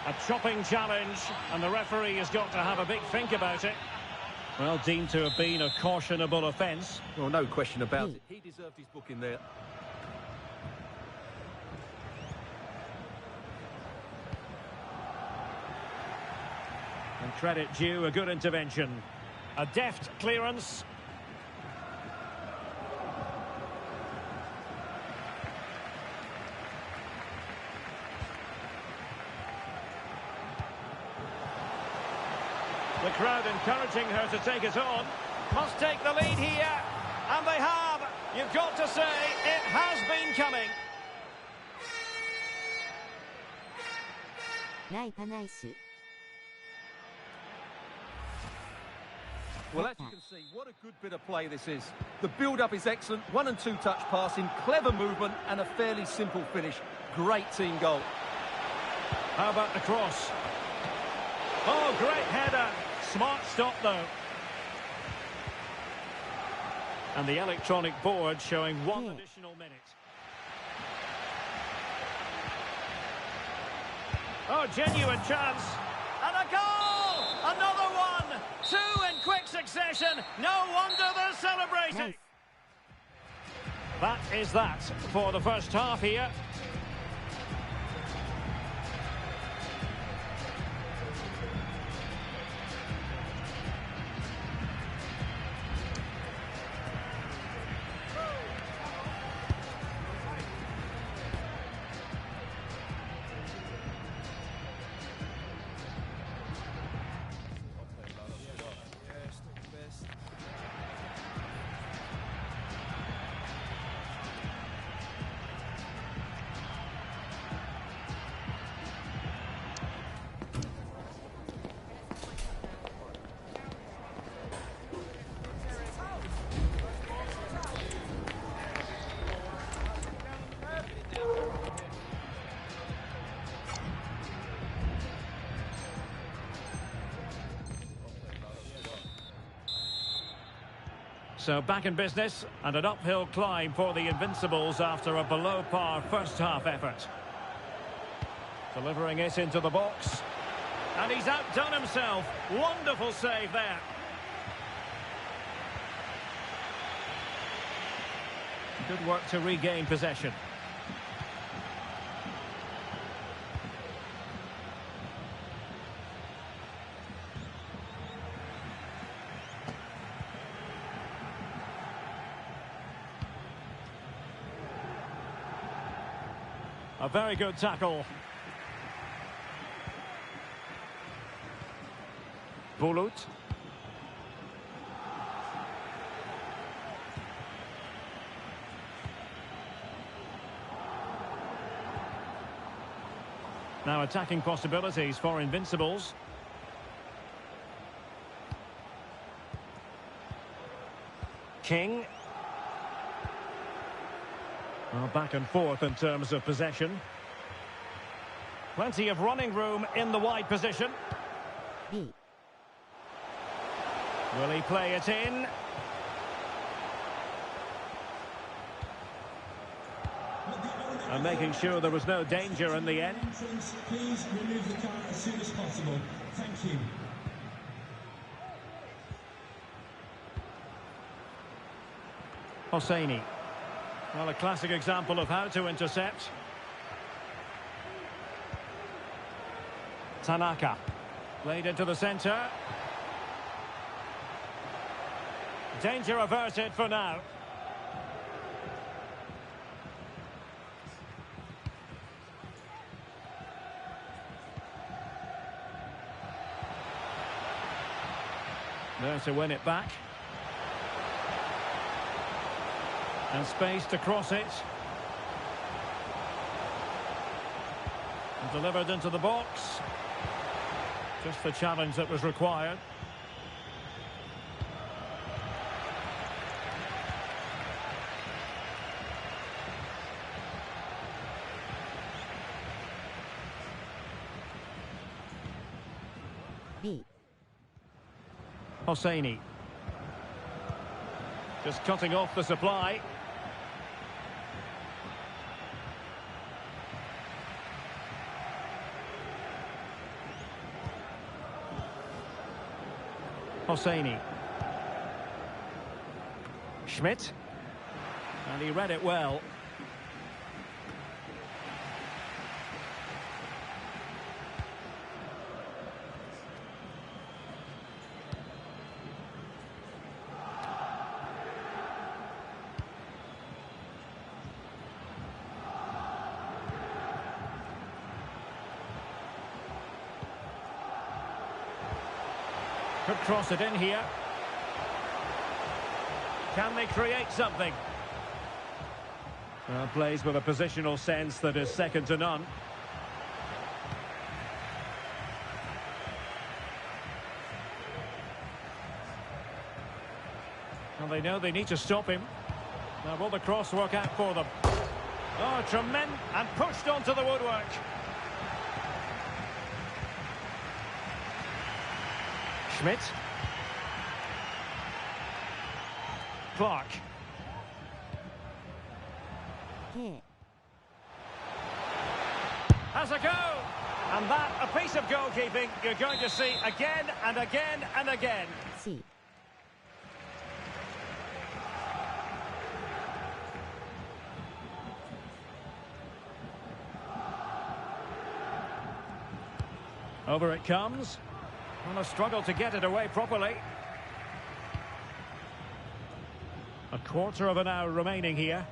A chopping challenge, and the referee has got to have a big think about it. Well, deemed to have been a cautionable offence. Well, no question about it. He deserved his booking there. And credit due, a good intervention. A deft clearance. The crowd encouraging her to take it on. Must take the lead here. And they have. You've got to say, it has been coming. Well, as you can see, what a good bit of play this is. The build-up is excellent. 1- and 2-touch passing, clever movement, and a fairly simple finish. Great team goal. How about the cross? Oh, great header. Smart stop, though. And the electronic board showing one additional minute. Oh, genuine chance. And a goal! Another one! Two in quick succession. No wonder they're celebrating. That is that for the first half here. So back in business, and an uphill climb for the Invincibles after a below-par first-half effort. Delivering it into the box. And he's outdone himself. Wonderful save there. Good work to regain possession. A very good tackle. Bulut. Now attacking possibilities for Invincibles. King. Well, back and forth in terms of possession. Plenty of running room in the wide position. Will he play it in? And making sure there was no danger in the end. Please remove the car as soon as possible. Thank you. Hosseini. Well, a classic example of how to intercept. Tanaka. Played into the centre. Danger averted for now. There to win it back. And space to cross it. And delivered into the box. Just the challenge that was required. B. Hosseini. Just cutting off the supply. Hosseini. Schmidt. And he read it well. Could cross it in here. Can they create something? Well, plays with a positional sense that is second to none. Well, they know they need to stop him. Now, will the cross work out for them? Oh, tremendous, and pushed onto the woodwork. Schmidt. Clark. K. Has a go! And that, a piece of goalkeeping you're going to see again and again and again. C. Over it comes. On a struggle to get it away properly. A quarter of an hour remaining here.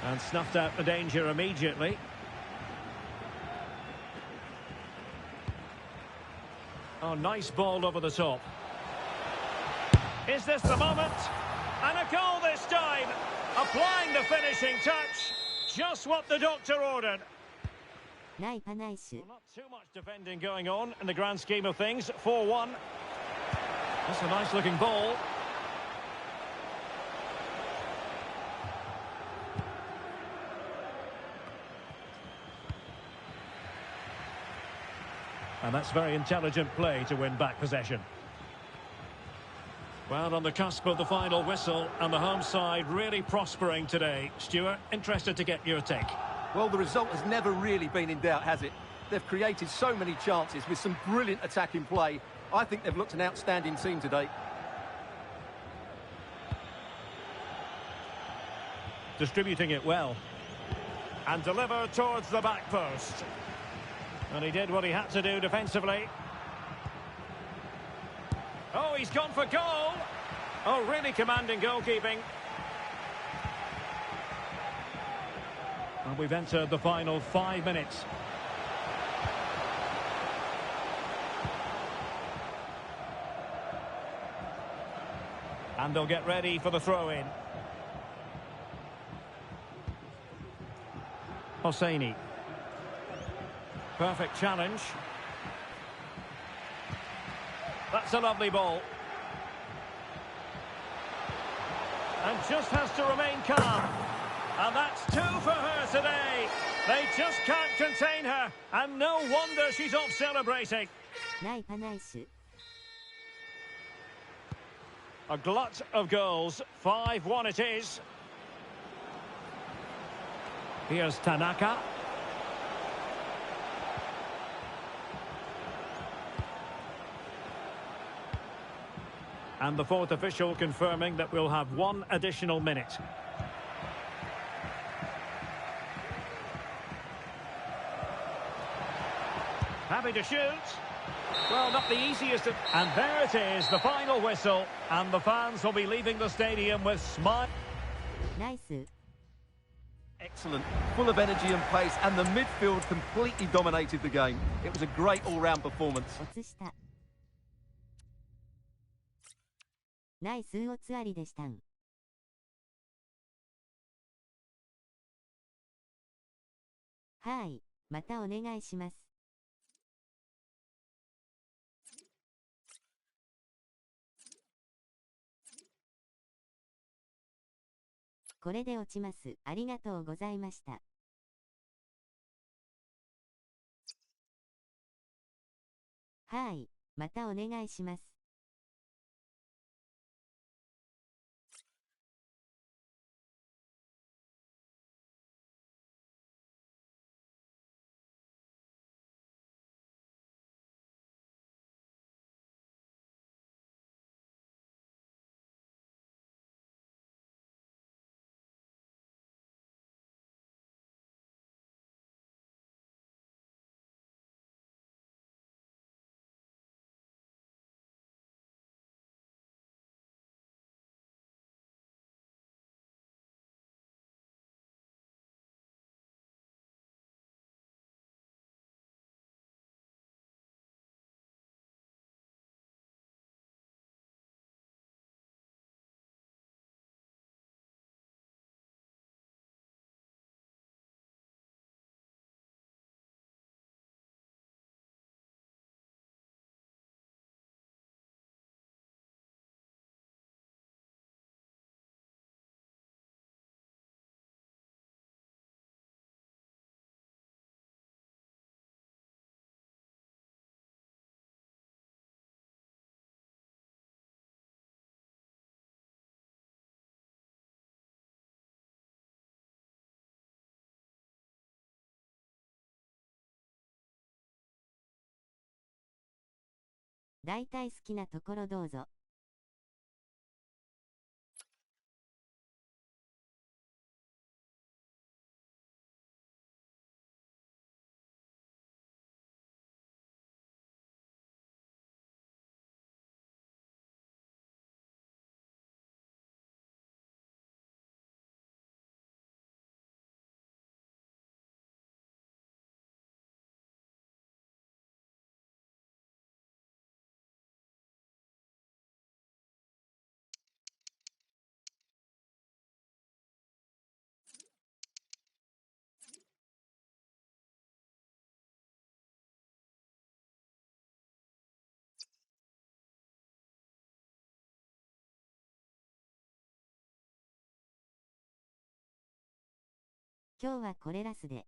And snuffed out the danger immediately. Oh, nice ball over the top. Is this the moment? And a goal this time. Applying the finishing touch. Just what the doctor ordered. Nai Panaisu. Well, not too much defending going on in the grand scheme of things. 4-1. That's a nice looking ball. And that's very intelligent play to win back possession. Well, on the cusp of the final whistle, and the home side really prospering today. Stuart, interested to get your take. Well, the result has never really been in doubt, has it? They've created so many chances with some brilliant attacking play. I think they've looked an outstanding team today. Distributing it well. And delivered towards the back post. And he did what he had to do defensively. Oh, he's gone for goal. Oh, really commanding goalkeeping. And we've entered the final 5 minutes. And they'll get ready for the throw-in. Hosseini. Perfect challenge. That's a lovely ball. And just has to remain calm. And that's 2 for her today. They just can't contain her. And no wonder she's off celebrating. Nai Panaisu. A glut of goals. 5-1 it is. Here's Tanaka. And the fourth official confirming that we'll have one additional minute. Happy to shoot. Well, not the easiest of... And there it is, the final whistle. And the fans will be leaving the stadium with smile. Nice. Excellent, full of energy and pace, and the midfield completely dominated the game. It was a great all-round performance. ナイスおつわりでしたん。はい、またお願いします。これで落ちます。ありがとうございました。はい、またお願いします。大体好きなところどうぞ。今日はこれらすで。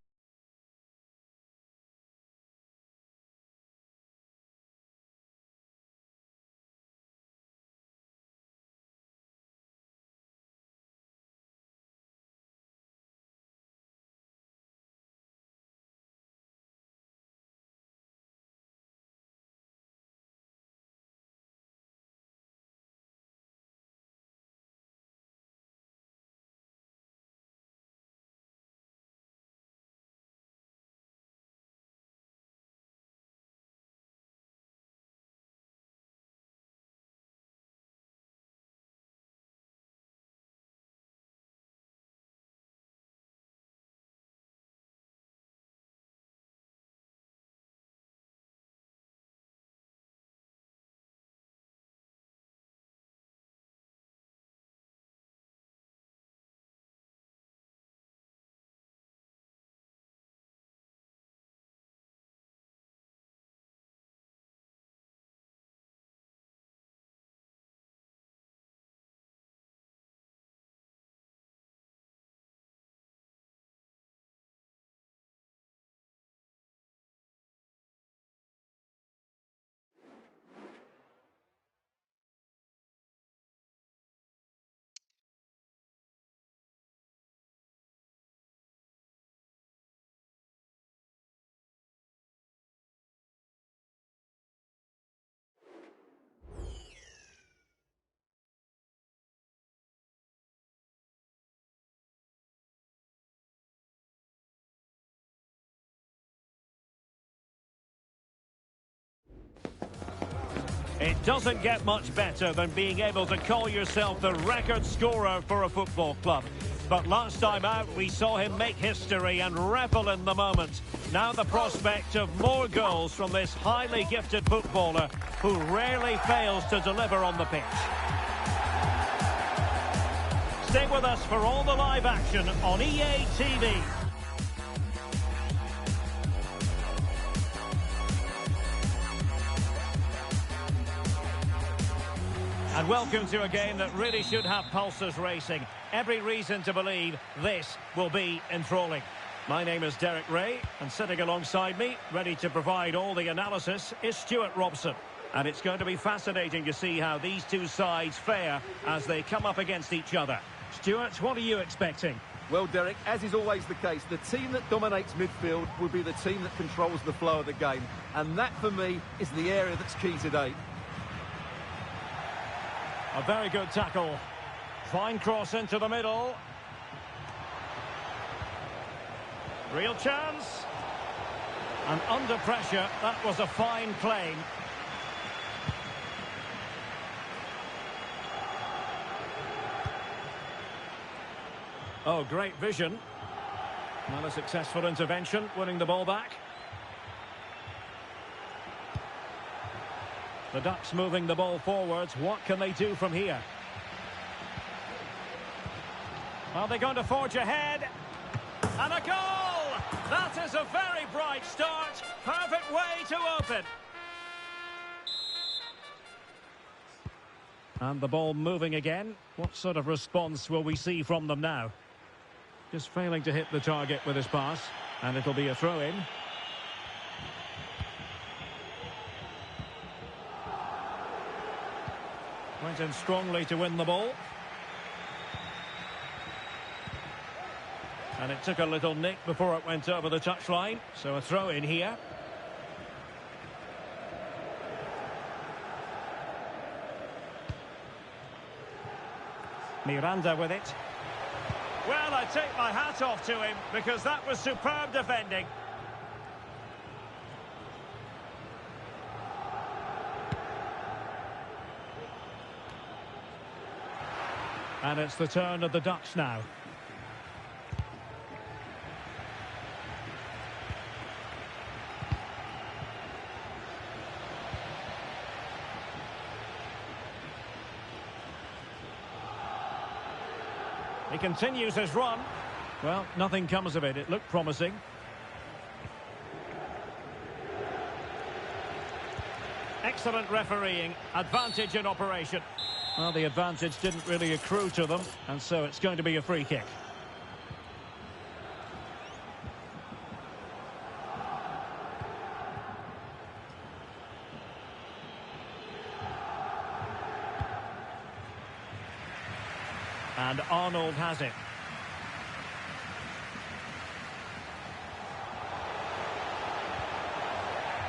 It doesn't get much better than being able to call yourself the record scorer for a football club. But last time out, we saw him make history and revel in the moment. Now the prospect of more goals from this highly gifted footballer who rarely fails to deliver on the pitch. Stay with us for all the live action on EA TV. And welcome to a game that really should have pulses racing. Every reason to believe this will be enthralling. My name is Derek Ray, and sitting alongside me, ready to provide all the analysis, is Stuart Robson. And it's going to be fascinating to see how these two sides fare as they come up against each other. Stuart, what are you expecting? Well, Derek, as is always the case, the team that dominates midfield will be the team that controls the flow of the game. And that, for me, is the area that's key today. A very good tackle. Fine cross into the middle. Real chance. And under pressure, that was a fine claim. Oh, great vision. Not a successful intervention, winning the ball back. The Ducks moving the ball forwards. What can they do from here? Are they going to forge ahead? And a goal! That is a very bright start. Perfect way to open. And the ball moving again. What sort of response will we see from them now? Just failing to hit the target with his pass. And it'll be a throw-in. Went in strongly to win the ball. And it took a little nick before it went over the touchline. So a throw in here. Miranda with it. Well, I take my hat off to him because that was superb defending. And it's the turn of the Ducks now. He continues his run. Well, nothing comes of it. It looked promising. Excellent refereeing. Advantage in operation. Well, the advantage didn't really accrue to them, and so it's going to be a free kick. And Arnold has it.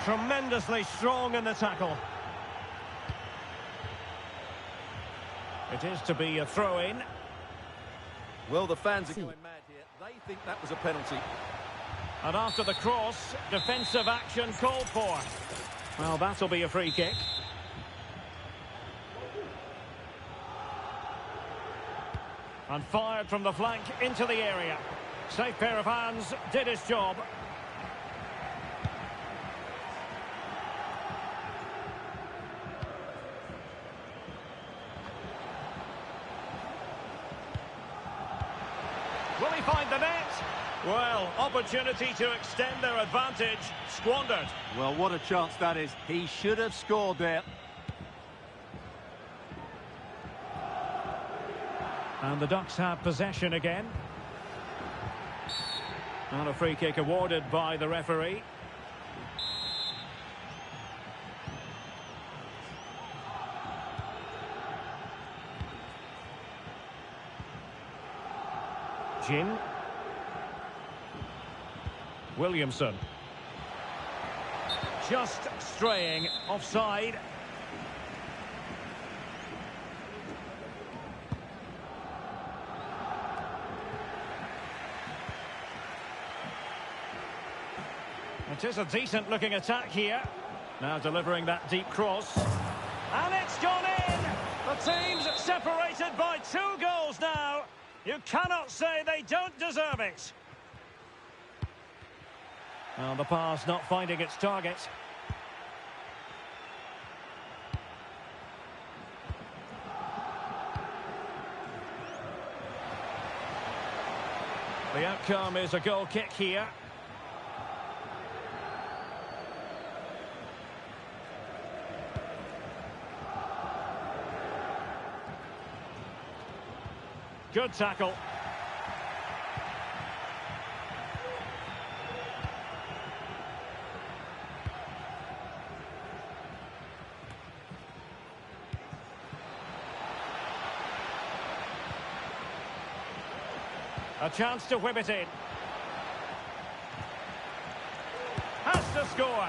Tremendously strong in the tackle. It is to be a throw-in. Well, the fans are going mad here. They think that was a penalty. And after the cross, defensive action called for. Well, that'll be a free kick. And fired from the flank into the area. Safe pair of hands, did his job. Will he find the net? Well, opportunity to extend their advantage, squandered. Well, what a chance that is. He should have scored there. And the Ducks have possession again. And a free kick awarded by the referee. Jin. Williamson. Just straying offside. It is a decent looking attack here. Now delivering that deep cross. And it's gone in! The team's separated by 2 goals now. You cannot say they don't deserve it. Well, the pass not finding its target. The outcome is a goal kick here. Good tackle. A chance to whip it in. Has to score.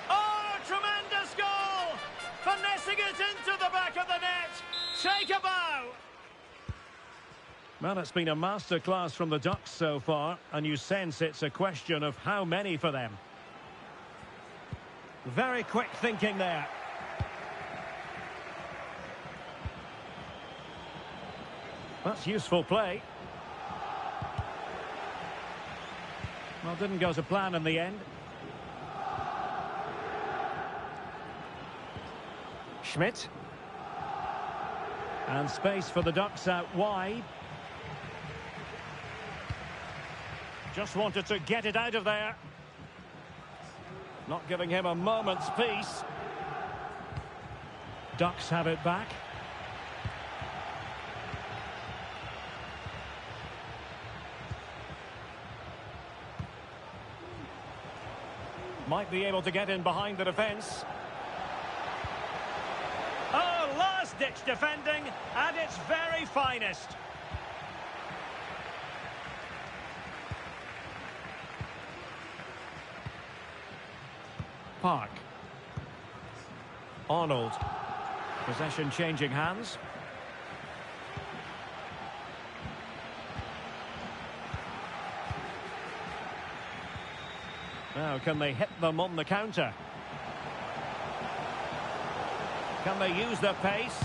Oh, tremendous goal! Finessing it into the back of the net. Take a bow. Well, it's been a masterclass from the Ducks so far, and you sense it's a question of how many for them. Very quick thinking there. That's useful play. Well, didn't go to plan in the end. Schmidt. And space for the Ducks out wide. Just wanted to get it out of there. Not giving him a moment's peace. Ducks have it back. Might be able to get in behind the defence. Oh, last-ditch defending at its very finest. Park. Arnold. Possession changing hands. Now, can they hit them on the counter? Can they use their pace?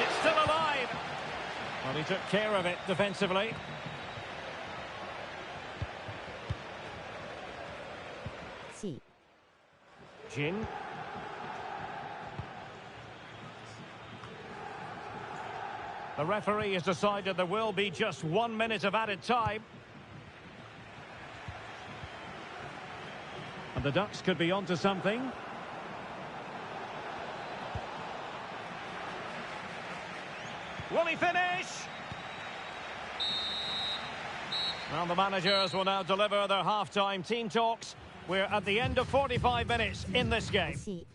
It's still alive. Well, he took care of it defensively. C. Jin. The referee has decided there will be just 1 minute of added time. And the Ducks could be onto something. Will he finish? Well, the managers will now deliver their half-time team talks. We're at the end of 45 minutes in this game. C.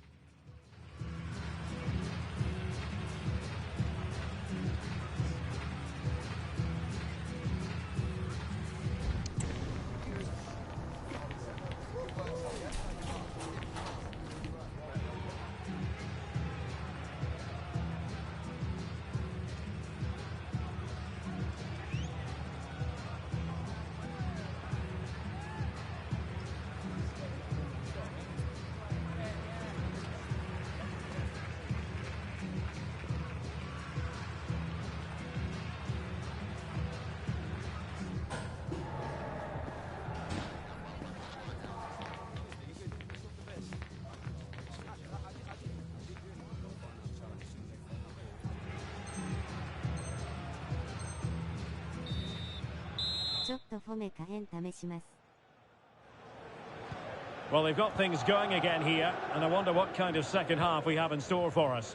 Well, they've got things going again here, and I wonder what kind of second half we have in store for us.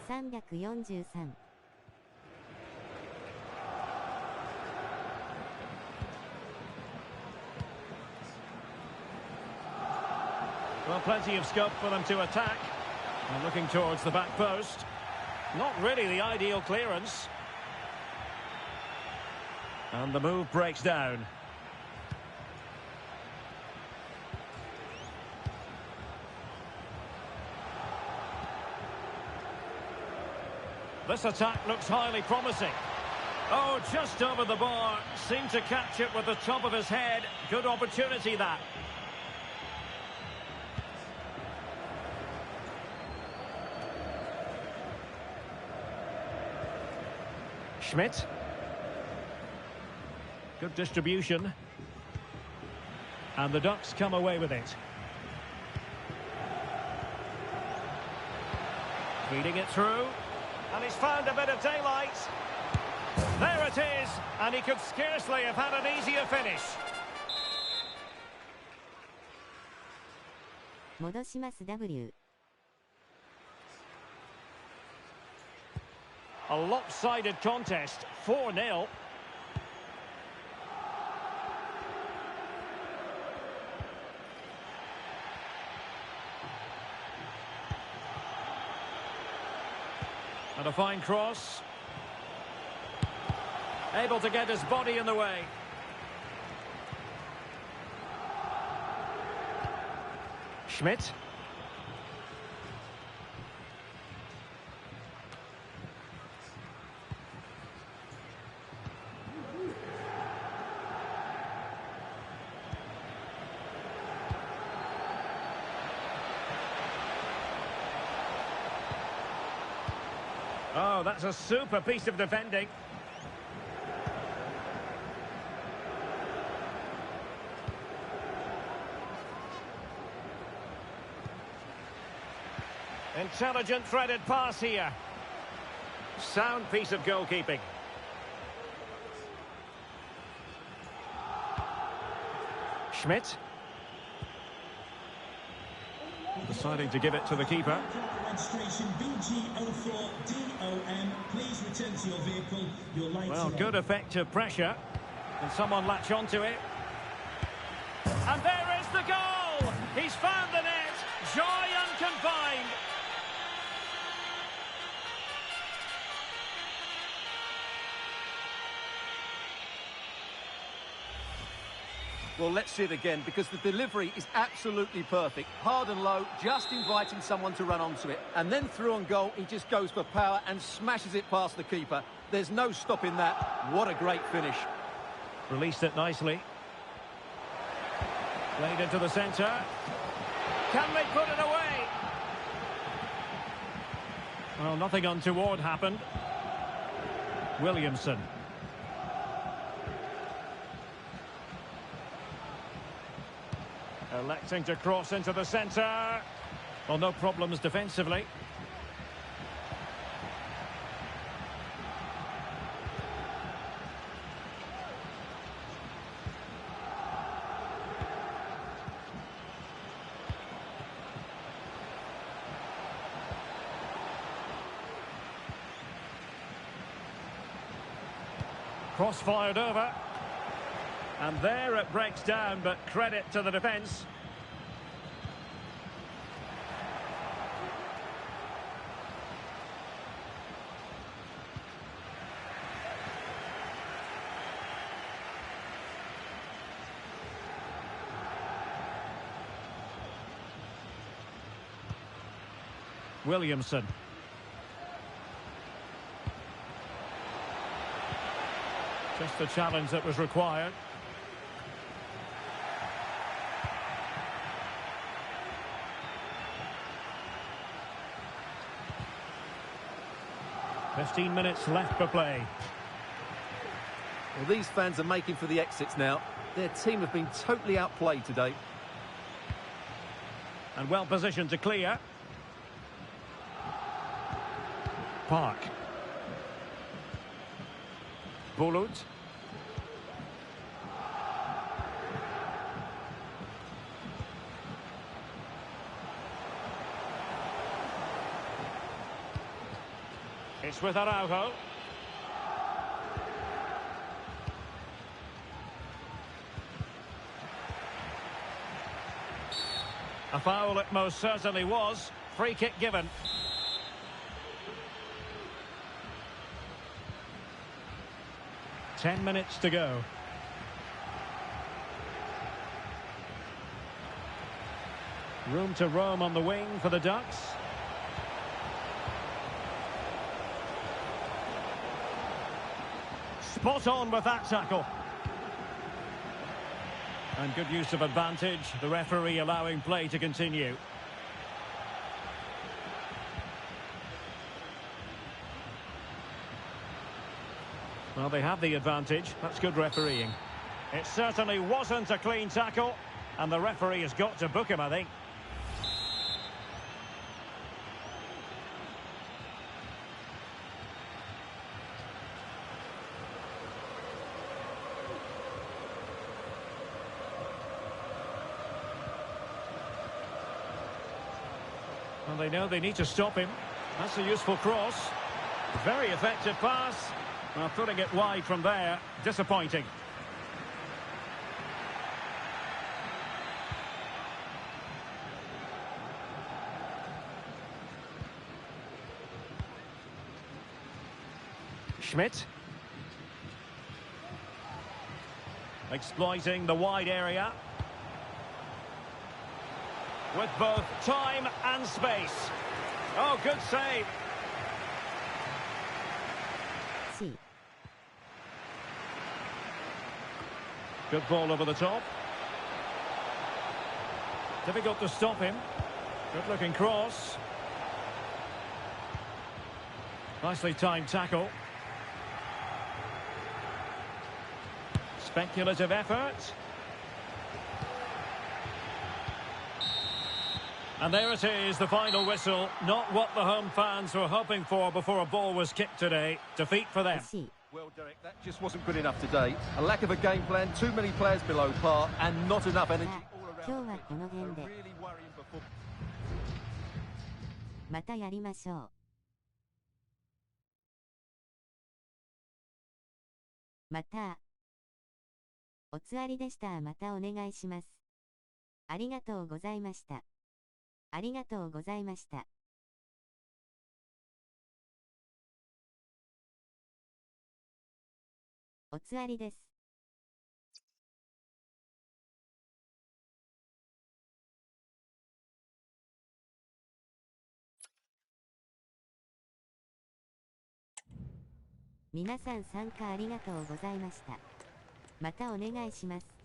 343. Well, plenty of scope for them to attack. And looking towards the back post. Not really the ideal clearance. And the move breaks down. This attack looks highly promising. Oh, just over the bar. Seemed to catch it with the top of his head. Good opportunity, that. Schmidt. Good distribution. And the Ducks come away with it. Feeding it through. And he's found a bit of daylight. There it is. And he could scarcely have had an easier finish. 戻します W。 A lopsided contest, 4-0. And a fine cross. Able to get his body in the way. Schmidt. Oh, that's a super piece of defending. Intelligent threaded pass here. Sound piece of goalkeeping. Schmidt. Deciding to give it to the keeper. Registration BG04DOM. Please return to your vehicle. Your lights Well, are good on. effective pressure. Can someone latch onto it? And there is the goal! He's found the net. Joy unconfined. Well, let's see it again, because the delivery is absolutely perfect. Hard and low, just inviting someone to run onto it. And then through on goal, he just goes for power and smashes it past the keeper. There's no stopping that. What a great finish. Released it nicely. Played into the centre. Can they put it away? Well, nothing untoward happened. Williamson. Electing to cross into the centre. Well, no problems defensively. Cross fired over. And there it breaks down, but credit to the defence. Williamson. Just the challenge that was required. "15 minutes left for play." Well, these fans are making for the exits now. Their team have been totally outplayed today. And well positioned to clear. Park. Bulut. It's with Araujo. A foul it most certainly was. Free kick given. Ten minutes to go. Room to roam on the wing for the Ducks. Spot on with that tackle. And good use of advantage. The referee allowing play to continue. Well, they have the advantage. That's good refereeing. It certainly wasn't a clean tackle, and the referee has got to book him, I think. Well, they know they need to stop him. That's a useful cross. Very effective pass. Well, putting it wide from there. Disappointing. Schmidt. Exploiting the wide area. With both time and space. Oh, good save. C. Good ball over the top. Difficult to stop him. Good looking cross. Nicely timed tackle. Speculative effort. And there it is, the final whistle. Not what the home fans were hoping for before a ball was kicked today. Defeat for them. C. Well, Derek, that just wasn't good enough today. A lack of a game plan, too many players below par, and not enough energy all around. 今日はこの辺で Really worrying before. またやりましょう。また。おつわりでした。またお願いします。ありがとうございました。ありがとうございました。おつわりです。皆さん参加ありがとうございました。またお願いします。